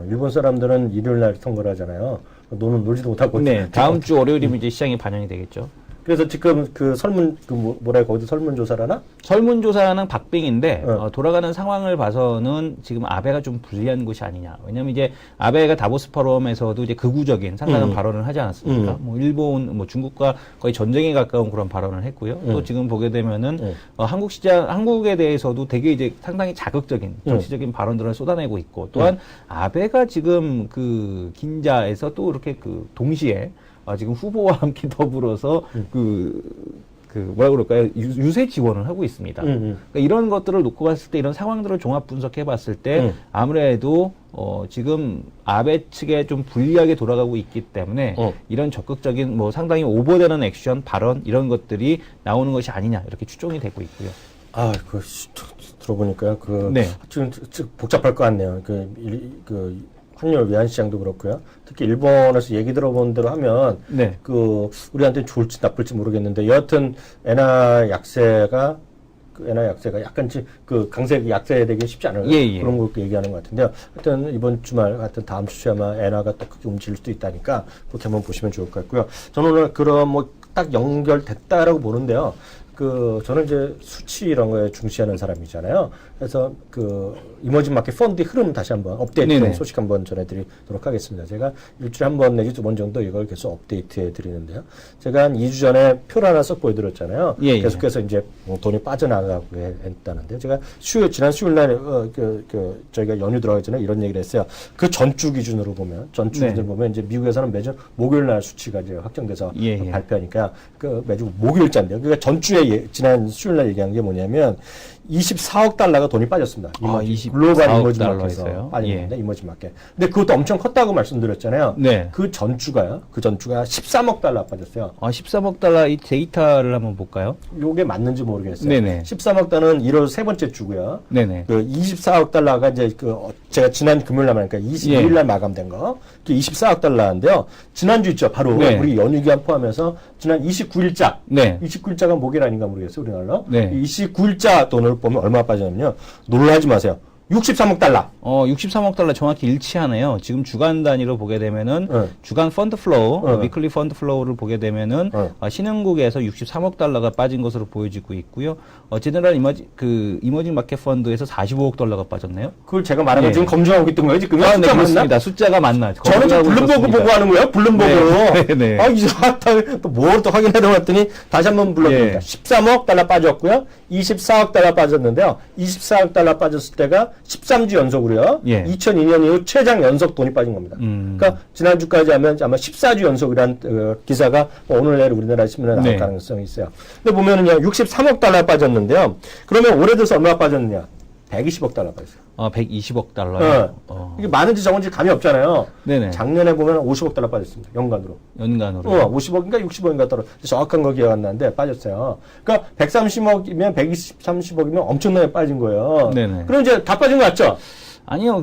일본 사람들은 일요일 날 선거를 하잖아요. 너는 놀지도 못하고. 네, 다음 주 월요일이면 이제 시장에 반영이 되겠죠. 그래서 지금 그 거기서 설문조사라나? 설문조사는 박빙인데, 돌아가는 상황을 봐서는 지금 아베가 좀 불리한 곳이 아니냐. 왜냐면 이제 아베가 다보스 포럼에서도 이제 극우적인 상당한 발언을 하지 않았습니까? 뭐 일본, 중국과 거의 전쟁에 가까운 그런 발언을 했고요. 또 지금 보게 되면은, 한국에 대해서도 되게 이제 상당히 자극적인 정치적인 발언들을 쏟아내고 있고, 또한 아베가 지금 그 긴자에서 또 이렇게 그 동시에 지금 후보와 함께 더불어서 뭐라 그럴까요? 유세 지원을 하고 있습니다. 그러니까 이런 것들을 놓고 봤을 때 이런 상황들을 종합 분석해 봤을 때 아무래도 지금 아베 측에 좀 불리하게 돌아가고 있기 때문에 이런 적극적인 상당히 오버되는 액션, 발언 이런 것들이 나오는 것이 아니냐 이렇게 추정이 되고 있고요. 들어보니까 지금 복잡할 것 같네요. 환율 외환 시장도 그렇고요. 특히 일본에서 얘기 들어본 대로 하면 우리한테 좋을지 나쁠지 모르겠는데 여하튼 엔화 약세가 약간 강세 약세되기 쉽지 않은 그런 걸 얘기하는 것 같은데요. 하여튼 이번 주말 하여튼 다음 주에 아마 엔화가 또 크게 움직일 수도 있다니까 그렇게 한번 보시면 좋을 것 같고요. 저는 오늘 그럼 딱 연결됐다라고 보는데요. 저는 이제 수치 이런 거에 중시하는 사람이잖아요. 그래서 이머징 마켓 펀드 흐름 다시 한번 업데이트된 네네. 소식 한번 전해드리도록 하겠습니다. 제가 일주일에 한 번 내지 두 번 정도 이걸 계속 업데이트해 드리는데요. 제가 한 2주 전에 표를 하나 썩 보여드렸잖아요. 예. 계속해서 이제 돈이 빠져나가고 했다는데 제가 지난 수요일 날 저희가 연휴 들어가기 전에 이런 얘기를 했어요. 그 전주 기준으로 보면 기준으로 보면 이제 미국에서는 매주 목요일 날 수치가 이제 확정돼서 예. 발표하니까 매주 목요일자인데요. 그러니까 전주에 지난 수요일 날 얘기한 게 뭐냐면 24억 달러가 돈이 빠졌습니다. 글로벌 24억 이머징 달러 마켓에서 했어요? 빠졌는데 이머징 마켓. 근데 그것도 엄청 컸다고 말씀드렸잖아요. 네. 그 전주가 13억 달러 빠졌어요. 13억 달러 이 데이터를 한번 볼까요? 요게 맞는지 모르겠어요. 네네. 13억 달러는 1월 세 번째 주고요. 네네. 24억 달러가 이제 제가 지난 금요일 날 말하니까 22일 날 마감된 거. 24억 달러인데요. 지난주 있죠. 바로 네. 우리 연휴 기간 포함해서 지난 29일자. 네. 29일자가 목요일 아닌가 모르겠어요. 우리나라로. 네. 29일자 돈을 보면 얼마 빠졌냐면요. 놀라지 마세요. 63억 달러. 63억 달러 정확히 일치하네요. 지금 주간 단위로 보게 되면은 주간 펀드 플로우, 위클리 펀드 플로우를 보게 되면은 신흥국에서 63억 달러가 빠진 것으로 보여지고 있고요. 제너럴 이머징 마켓 펀드에서 45억 달러가 빠졌네요. 그걸 제가 말한 거 네. 지금 검증하고 있던 거예요, 지금? 네, 숫자 그렇습니다. 맞나? 숫자가 맞나? 저는 지금 블룸버그 보고 하는 거예요, 블룸버그로. 네, 네. 또 뭘 또 확인하러 왔더니 다시 한번 불러봅니다. 예. 13억 달러 빠졌고요. 24억 달러 빠졌는데요. 24억 달러 빠졌을 때가 13주 연속으로요. 예. 2002년 이후 최장 연속 돈이 빠진 겁니다. 그러니까 지난주까지 하면 아마 14주 연속이라는 기사가 오늘 내일 우리나라 신문에 나올 네. 가능성이 있어요. 근데 보면은요, 63억 달러 빠졌는데요. 그러면 올해 들어서 얼마 빠졌느냐? 120억 달러 빠졌어요. 120억 달러요. 이게 많은지 적은지 감이 없잖아요. 네네. 작년에 보면 50억 달러 빠졌습니다. 연간으로. 연간으로. 50억인가 60억인가 떨어. 정확한 거 기억 안 나는데 빠졌어요. 그러니까 130억이면 130억이면 엄청나게 빠진 거예요. 네네. 그럼 이제 다 빠진 거 맞죠? 아니요,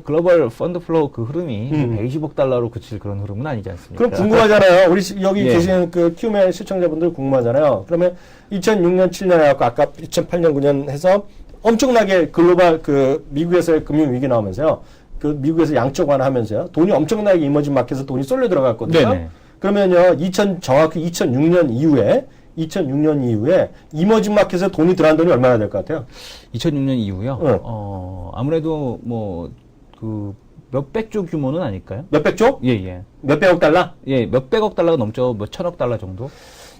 글로벌 펀드 플로우 그 흐름이 120억 달러로 그칠 그런 흐름은 아니지 않습니까? 그럼 궁금하잖아요. 우리 여기 예. 계신 키움의 시청자분들 궁금하잖아요. 그러면 2006년, 7년에 갖고 아까 2008년, 9년 해서 엄청나게 글로벌 미국에서의 금융위기 나오면서요. 미국에서 양적 완화하면서요. 돈이 엄청나게 이머징 마켓에서 돈이 쏠려 들어갔거든요. 네네. 그러면요. 정확히 2006년 이후에 이머징 마켓에서 돈이 들어간 돈이 얼마나 될 것 같아요? 2006년 이후요. 응. 아무래도 몇백 조 규모는 아닐까요? 몇백 조? 예. 몇백억 달러? 예, 몇백억 달러가 넘죠. 천억 달러 정도?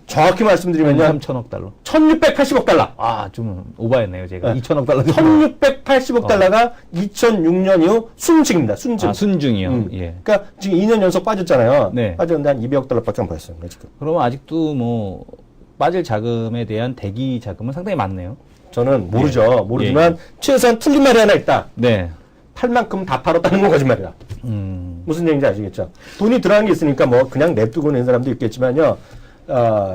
정확히 말씀드리면요. 3천억 달러. 1680억 달러. 좀 오버했네요, 제가. 네. 2천억 달러. 1680억 달러가 2006년 이후 순증입니다. 순증. 순증이요. 예. 그러니까 지금 2년 연속 빠졌잖아요. 네. 빠졌는데 한 200억 달러밖에 안 빠졌어요. 지금. 그러면 아직도 빠질 자금에 대한 대기 자금은 상당히 많네요. 저는 모르죠. 예. 모르지만 최소한 틀린 말이 하나 있다. 네. 팔 만큼 다 팔았다는 건 거짓말이다. 무슨 얘기인지 아시겠죠? 돈이 들어간 게 있으니까 그냥 냅두고 있는 사람도 있겠지만요.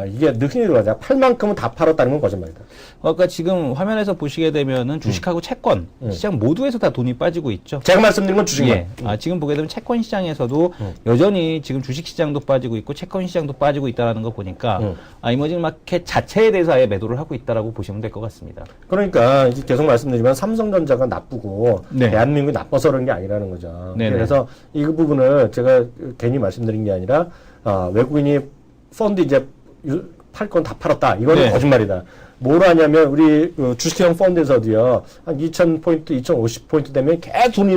이게 흔히 들어가자. 팔 만큼은 다 팔았다는 건 거짓말이다. 그러니까 지금 화면에서 보시게 되면은 주식하고 채권 시장 모두에서 다 돈이 빠지고 있죠. 제가 말씀드린 건 주식만. 예. 지금 보게 되면 채권 시장에서도 여전히 지금 주식 시장도 빠지고 있고 채권 시장도 빠지고 있다라는 거 보니까 이머징 마켓 자체에 대해서 아예 매도를 하고 있다라고 보시면 될 것 같습니다. 그러니까 이제 계속 말씀드리지만 삼성전자가 나쁘고 네. 대한민국이 나빠서 그런 게 아니라는 거죠. 네네. 그래서 이 부분을 제가 괜히 말씀드린 게 아니라 외국인이 펀드 이제 팔 건 다 팔았다. 이거는 네. 거짓말이다. 뭘 하냐면 우리 주식형 펀드에서도요. 한 2,000포인트, 2,050포인트 되면 계속 돈이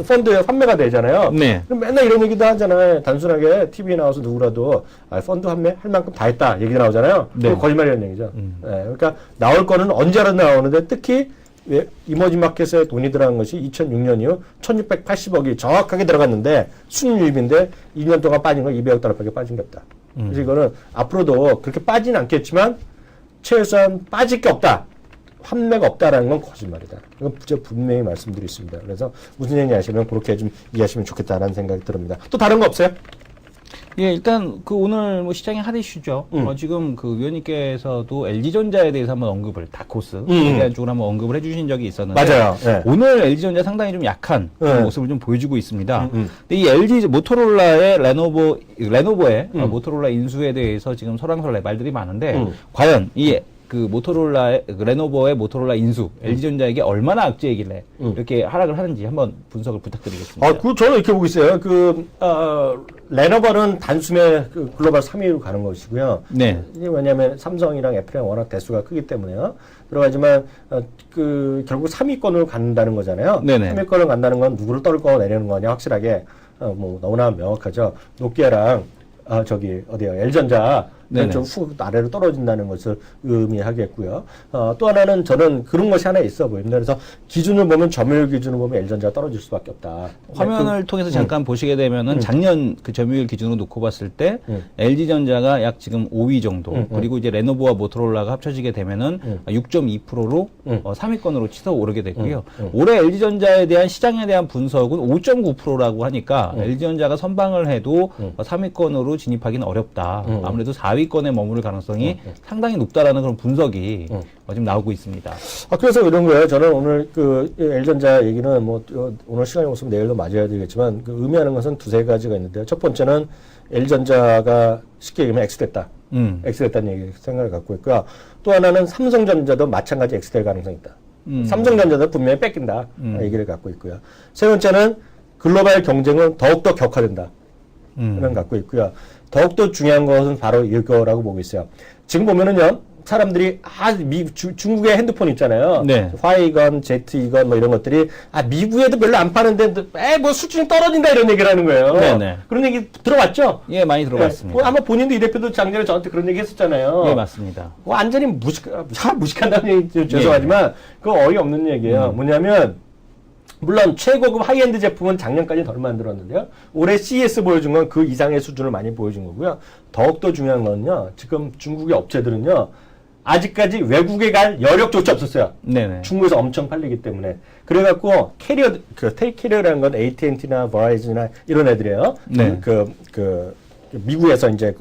펀드에 판매가 되잖아요. 네. 그럼 맨날 이런 얘기도 하잖아요. 단순하게 TV에 나와서 누구라도 펀드 판매 할 만큼 다 했다. 얘기가 나오잖아요. 네. 그거 거짓말이라는 얘기죠. 네, 그러니까 나올 거는 언제라도 나오는데 특히 이머징 마켓에 돈이 들어간 것이 2006년 이후 1680억이 정확하게 들어갔는데 순유입인데 2년 동안 빠진 건 200억 달러밖에 빠진 게 없다. 그래서 이거는 앞으로도 그렇게 빠지는 않겠지만 최소한 빠질 게 없다. 환매가 없다라는 건 거짓말이다. 이건 제가 분명히 말씀드리겠습니다. 그래서 무슨 얘기 하시면 그렇게 좀 이해하시면 좋겠다라는 생각이 듭니다. 또 다른 거 없어요? 예, 일단 오늘 시장의 핫 이슈죠. 지금 위원님께서도 LG전자에 대해서 한번 언급을 다코스에 대한 쪽으로 한번 언급을 해주신 적이 있었는데 맞아요. 네. 오늘 LG전자 상당히 좀 약한 그런 모습을 좀 보여주고 있습니다. 근데 이 LG 모토로라의 레노버의 모토로라 인수에 대해서 지금 설왕설래 말들이 많은데 과연 이 그 모토로라, 레노버의 모토로라 인수, LG전자에게 얼마나 악재이길래 이렇게 하락을 하는지 한번 분석을 부탁드리겠습니다. 저는 이렇게 보고 있어요. 레노버는 단숨에 그 글로벌 3위로 가는 것이고요. 네. 이게 왜냐하면 삼성이랑 애플이랑 워낙 대수가 크기 때문에요. 그러하지만 결국 3위권으로 간다는 거잖아요. 네네. 3위권을 간다는 건 누구를 떨고 내리는 거냐 확실하게 뭐 너무나 명확하죠. 노키아랑 LG전자 좀 훅 아래로 떨어진다는 것을 의미하겠고요. 또 하나는 저는 그런 것이 하나 있어 보입니다. 그래서 기준을 보면 점유율 기준을 보면 LG전자가 떨어질 수밖에 없다. 화면을 통해서 잠깐 보시게 되면은 작년 그 점유율 기준으로 놓고 봤을 때 LG전자가 약 지금 5위 정도 그리고 이제 레노버와 모토로라가 합쳐지게 되면은 6.2%로 3위권으로 치서 오르게 됐고요. 올해 LG전자에 대한 시장에 대한 분석은 5.9%라고 하니까 LG전자가 선방을 해도 3위권으로 진입하기는 어렵다. 아무래도 4위권에 머무를 가능성이 상당히 높다라는 그런 분석이 지금 나오고 있습니다. 그래서 이런 거예요. 저는 오늘 LG전자 얘기는 오늘 시간이 없으면 내일로 맞아야 되겠지만 의미하는 것은 두세 가지가 있는데요. 첫 번째는 LG전자가 쉽게 얘기하면 X됐다. X됐다는 생각을 갖고 있고요. 또 하나는 삼성전자도 마찬가지 X될 가능성이 있다. 삼성전자도 분명히 뺏긴다. 얘기를 갖고 있고요. 세 번째는 글로벌 경쟁은 더욱더 격화된다. 는 갖고 있고요. 더욱더 중요한 것은 바로 이거라고 보고 있어요. 지금 보면은요, 사람들이, 중국의 핸드폰 있잖아요. 네. 화이건, ZE건 뭐 이런 것들이, 미국에도 별로 안 파는데, 수준이 떨어진다 이런 얘기를 하는 거예요. 네네. 그런 얘기 들어봤죠? 예, 많이 들어봤습니다. 아마 본인도 이 대표도 작년에 저한테 그런 얘기 했었잖아요. 예, 맞습니다. 완전히 무식한다는 얘기 죄송하지만, 그거 어이없는 얘기예요. 뭐냐면, 물론 최고급 하이엔드 제품은 작년까지 덜 만들었는데요. 올해 CES 보여준 건 그 이상의 수준을 많이 보여준 거고요. 더욱더 중요한 건요. 지금 중국의 업체들은요. 아직까지 외국에 갈 여력조차 없었어요. 네네. 중국에서 엄청 팔리기 때문에. 그래갖고 캐리어라는 건 AT&T나 버라이즌이나 이런 애들이에요. 네. 미국에서 이제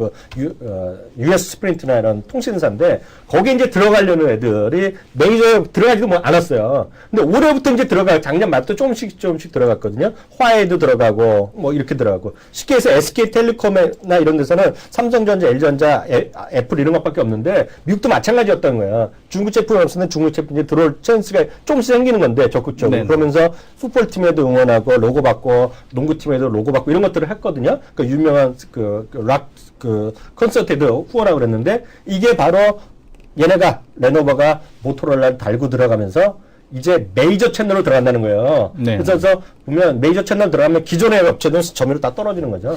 US 스프린트나 이런 통신사인데, 거기에 이제 들어가려는 애들이 메이저 들어가지도 않았어요. 근데 올해부터 이제 작년 말부터 조금씩 들어갔거든요. 화웨이도 들어가고, 이렇게 들어가고. 쉽게 해서 SK텔레콤이나 이런 데서는 삼성전자, LG전자, 애플 이런 것밖에 없는데, 미국도 마찬가지였던 거예요. 중국 제품이 없으면 중국 제품이 들어올 찬스가 조금씩 생기는 건데, 적극적으로. 네네. 그러면서 풋볼팀에도 응원하고, 로고 받고, 농구팀에도 로고 받고, 이런 것들을 했거든요. 유명한 콘서트에도 후원하고 그랬는데, 이게 바로 얘네가, 레노버가 모토로라를 달고 들어가면서 이제 메이저 채널로 들어간다는 거예요. 네. 그래서 보면 메이저 채널 들어가면 기존의 업체들은 점유율 다 떨어지는 거죠.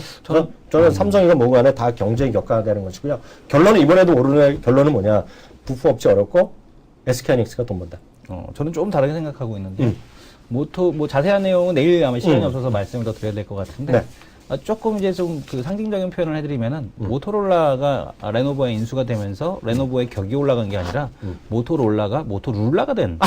저는 삼성이가 뭐가 안에 다 경쟁이 격화되는 것이고요. 결론은 이번에도 오르는 결론은 뭐냐. 부품업체 어렵고 SK하이닉스가 돈 번다. 저는 조금 다르게 생각하고 있는데, 자세한 내용은 내일 아마 시간이 없어서 말씀을 더 드려야 될 것 같은데, 네. 조금 이제 좀 상징적인 표현을 해드리면은, 모토로라가 레노버에 인수가 되면서 레노버의 격이 올라간 게 아니라, 모토로라가 모토룰라가 된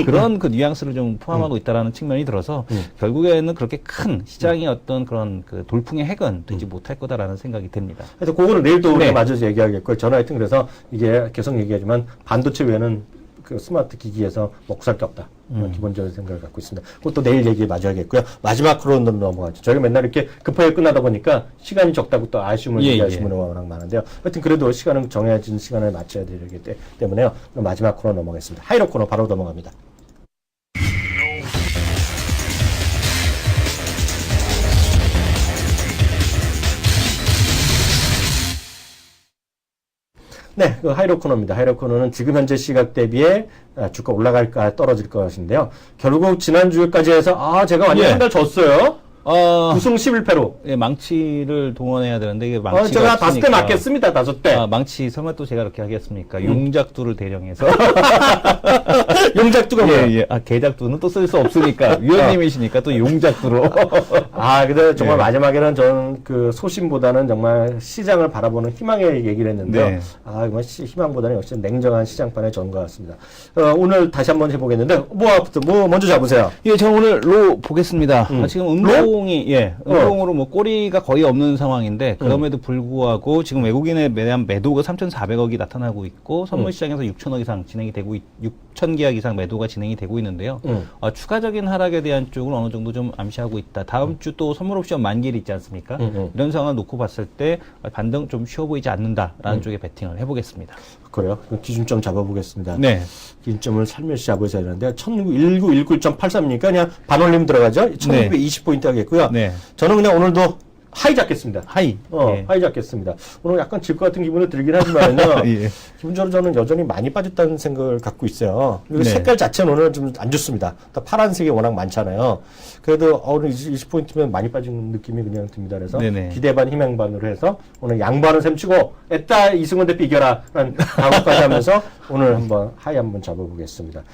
그런 그 뉘앙스를 좀 포함하고 있다라는 측면이 들어서, 결국에는 그렇게 큰 시장의 어떤 그런 돌풍의 핵은 되지 못할 거다라는 생각이 듭니다. 그래서 그거는 내일 또 우리가 네. 마저 얘기하겠고요. 저는 하여튼 그래서 이게 계속 얘기하지만 반도체 외에는 스마트 기기에서 먹고 살 게 없다. 기본적인 생각을 갖고 있습니다. 그것도 내일 얘기 마저 하겠고요. 마지막으로 넘어가죠. 저희가 맨날 이렇게 급하게 끝나다 보니까 시간이 적다고 또 아쉬움을 얘기하시는 분이 워낙 많은데요. 하여튼 그래도 시간은 정해진 시간을 맞춰야 되기 때문에요. 마지막 코너 넘어가겠습니다. 하이로 코너 바로 넘어갑니다. 네, 하이로 코너입니다. 하이로 코너는 지금 현재 시각 대비에 주가 올라갈까 떨어질 것인데요. 결국 지난주까지 해서 제가 완전 한 달 졌어요. 9승 11패로. 예, 망치를 동원해야 되는데, 이게 망치가. 제가 5대 없으니까. 맞겠습니다, 5대. 망치, 설마 또 제가 그렇게 하겠습니까? 용작두를 대령해서. 용작두가 뭐예요? 예. 개작두는 또 쓸 수 없으니까. 위원님이시니까 또 용작두로. 근데 정말 마지막에는 저는 소심보다는 정말 시장을 바라보는 희망의 얘기를 했는데요. 네. 정말 희망보다는 역시 냉정한 시장판에 전 것 같습니다. 오늘 다시 한번 해보겠는데, 먼저 잡으세요. 예, 저는 오늘 로 보겠습니다. 지금 음봉으로 꼬리가 거의 없는 상황인데, 그럼에도 불구하고 지금 외국인에 대한 매도가 3,400억이 나타나고 있고, 선물 시장에서 6천억 이상 진행이 되고, 6천 계약 이상 매도가 진행이 되고 있는데요. 추가적인 하락에 대한 쪽을 어느 정도 좀 암시하고 있다. 다음 주 또 선물 옵션 만기일이 있지 않습니까? 이런 상황을 놓고 봤을 때 반등 좀 쉬워 보이지 않는다라는 쪽에 베팅을 해보겠습니다. 그래요? 그럼 기준점 잡아보겠습니다. 네. 기준점을 살며시 잡으셔야 되는데 1919.83이니까 그냥 반올림 들어가죠. 1920포인트 하겠고요. 네. 저는 그냥 오늘도 하이 잡겠습니다. 하이. 예. 하이 잡겠습니다. 오늘 약간 질 것 같은 기분이 들긴 하지만요. 예. 기본적으로 저는 여전히 많이 빠졌다는 생각을 갖고 있어요. 그리고 네. 색깔 자체는 오늘 좀 안 좋습니다. 파란색이 워낙 많잖아요. 그래도 오늘 20포인트면 많이 빠진 느낌이 그냥 듭니다. 그래서 네네. 기대 반 희망 반으로 해서 오늘 양반은 셈치고 애따 이승원 대표 이겨라 라는 각오까지 하면서 오늘 한번 하이 한번 잡아보겠습니다.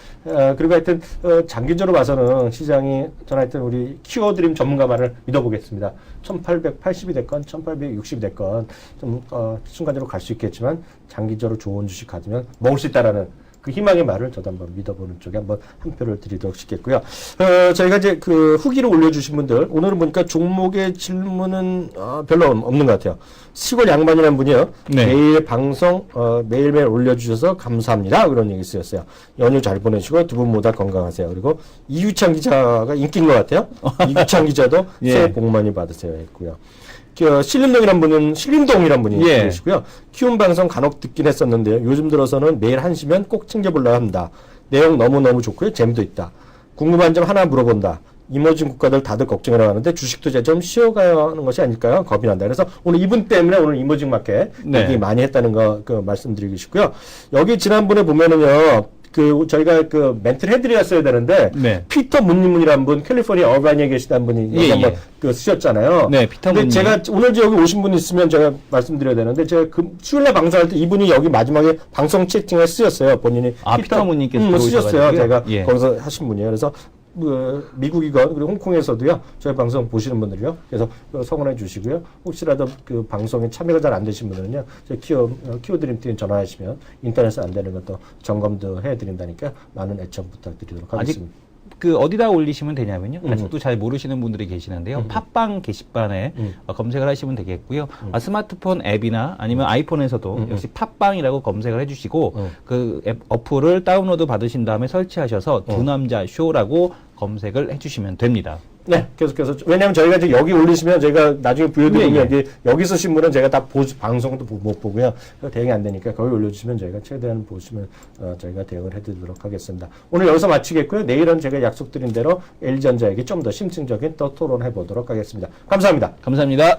그리고 하여튼 장기적으로 봐서는 시장이 저는 하여튼 우리 키워드림 전문가 말을 믿어보겠습니다. 1880이 됐건 1860이 됐건 좀 순간적으로 갈 수 있겠지만 장기적으로 좋은 주식 가지면 먹을 수 있다라는 그 희망의 말을 저도 한번 믿어보는 쪽에 한번 한 표를 드리도록 싶겠고요. 저희가 이제 그 후기를 올려주신 분들, 오늘은 보니까 종목의 질문은 별로 없는 것 같아요. 시골 양반이라는 분이요. 네. 매일 방송, 매일매일 올려주셔서 감사합니다. 그런 얘기 쓰였어요. 연휴 잘 보내시고 두 분 모두 건강하세요. 그리고 이규창 기자가 인기인 것 같아요. 이규창 기자도 예. 새해 복 많이 받으세요. 했고요. 신림동이란 분이 예. 계시고요. 키움 방송 간혹 듣긴 했었는데요. 요즘 들어서는 매일 1시면 꼭 챙겨보려고 합니다. 내용 너무너무 좋고요. 재미도 있다. 궁금한 점 하나 물어본다. 이머징 국가들 다들 걱정을 하는데 주식 투자 좀 쉬어가야 하는 것이 아닐까요? 겁이 난다. 그래서 오늘 이분 때문에 오늘 이머징 마켓 네. 얘기 많이 했다는 거 말씀드리고 싶고요. 여기 지난번에 보면은요. 저희가 멘트를 해드렸어야 되는데, 네. 피터 문님이라는 분, 캘리포니아 어바니에 계시다는 분이 예, 한번 예. 쓰셨잖아요. 네, 피터 근데 문님. 제가 오늘 여기 오신 분 있으면 제가 말씀드려야 되는데, 제가 수요일날 방송할 때 이분이 여기 마지막에 방송 채팅에 쓰였어요. 본인이. 피터 문님께서 쓰셨어요. 들어오셔가지고요. 제가 예. 거기서 하신 분이에요. 그래서 미국이건 그리고 홍콩에서도요 저희 방송 보시는 분들이요 그래서 성원해 주시고요 혹시라도 그 방송에 참여가 잘 안 되신 분들은요 저희 키워드림팀 전화하시면 인터넷에 안 되는 것도 점검도 해드린다니까 많은 애청 부탁드리도록 하겠습니다. 어디다 올리시면 되냐면요. 아직도 잘 모르시는 분들이 계시는데요. 팟빵 게시판에 검색을 하시면 되겠고요. 스마트폰 앱이나 아니면 아이폰에서도 역시 팟빵이라고 검색을 해주시고 그 앱 어플을 다운로드 받으신 다음에 설치하셔서 두 남자 쇼라고 검색을 해주시면 됩니다. 네, 계속해서 왜냐하면 저희가 이제 여기 올리시면 저희가 나중에 보여드리면 여기 쓰신 분은 제가 다 방송도 못 보고요. 대응이 안 되니까 거기 올려주시면 저희가 최대한 보시면 저희가 대응을 해드리도록 하겠습니다. 오늘 여기서 마치겠고요. 내일은 제가 약속드린 대로 LG전자에게 좀 더 심층적인 또 토론해 보도록 하겠습니다. 감사합니다. 감사합니다.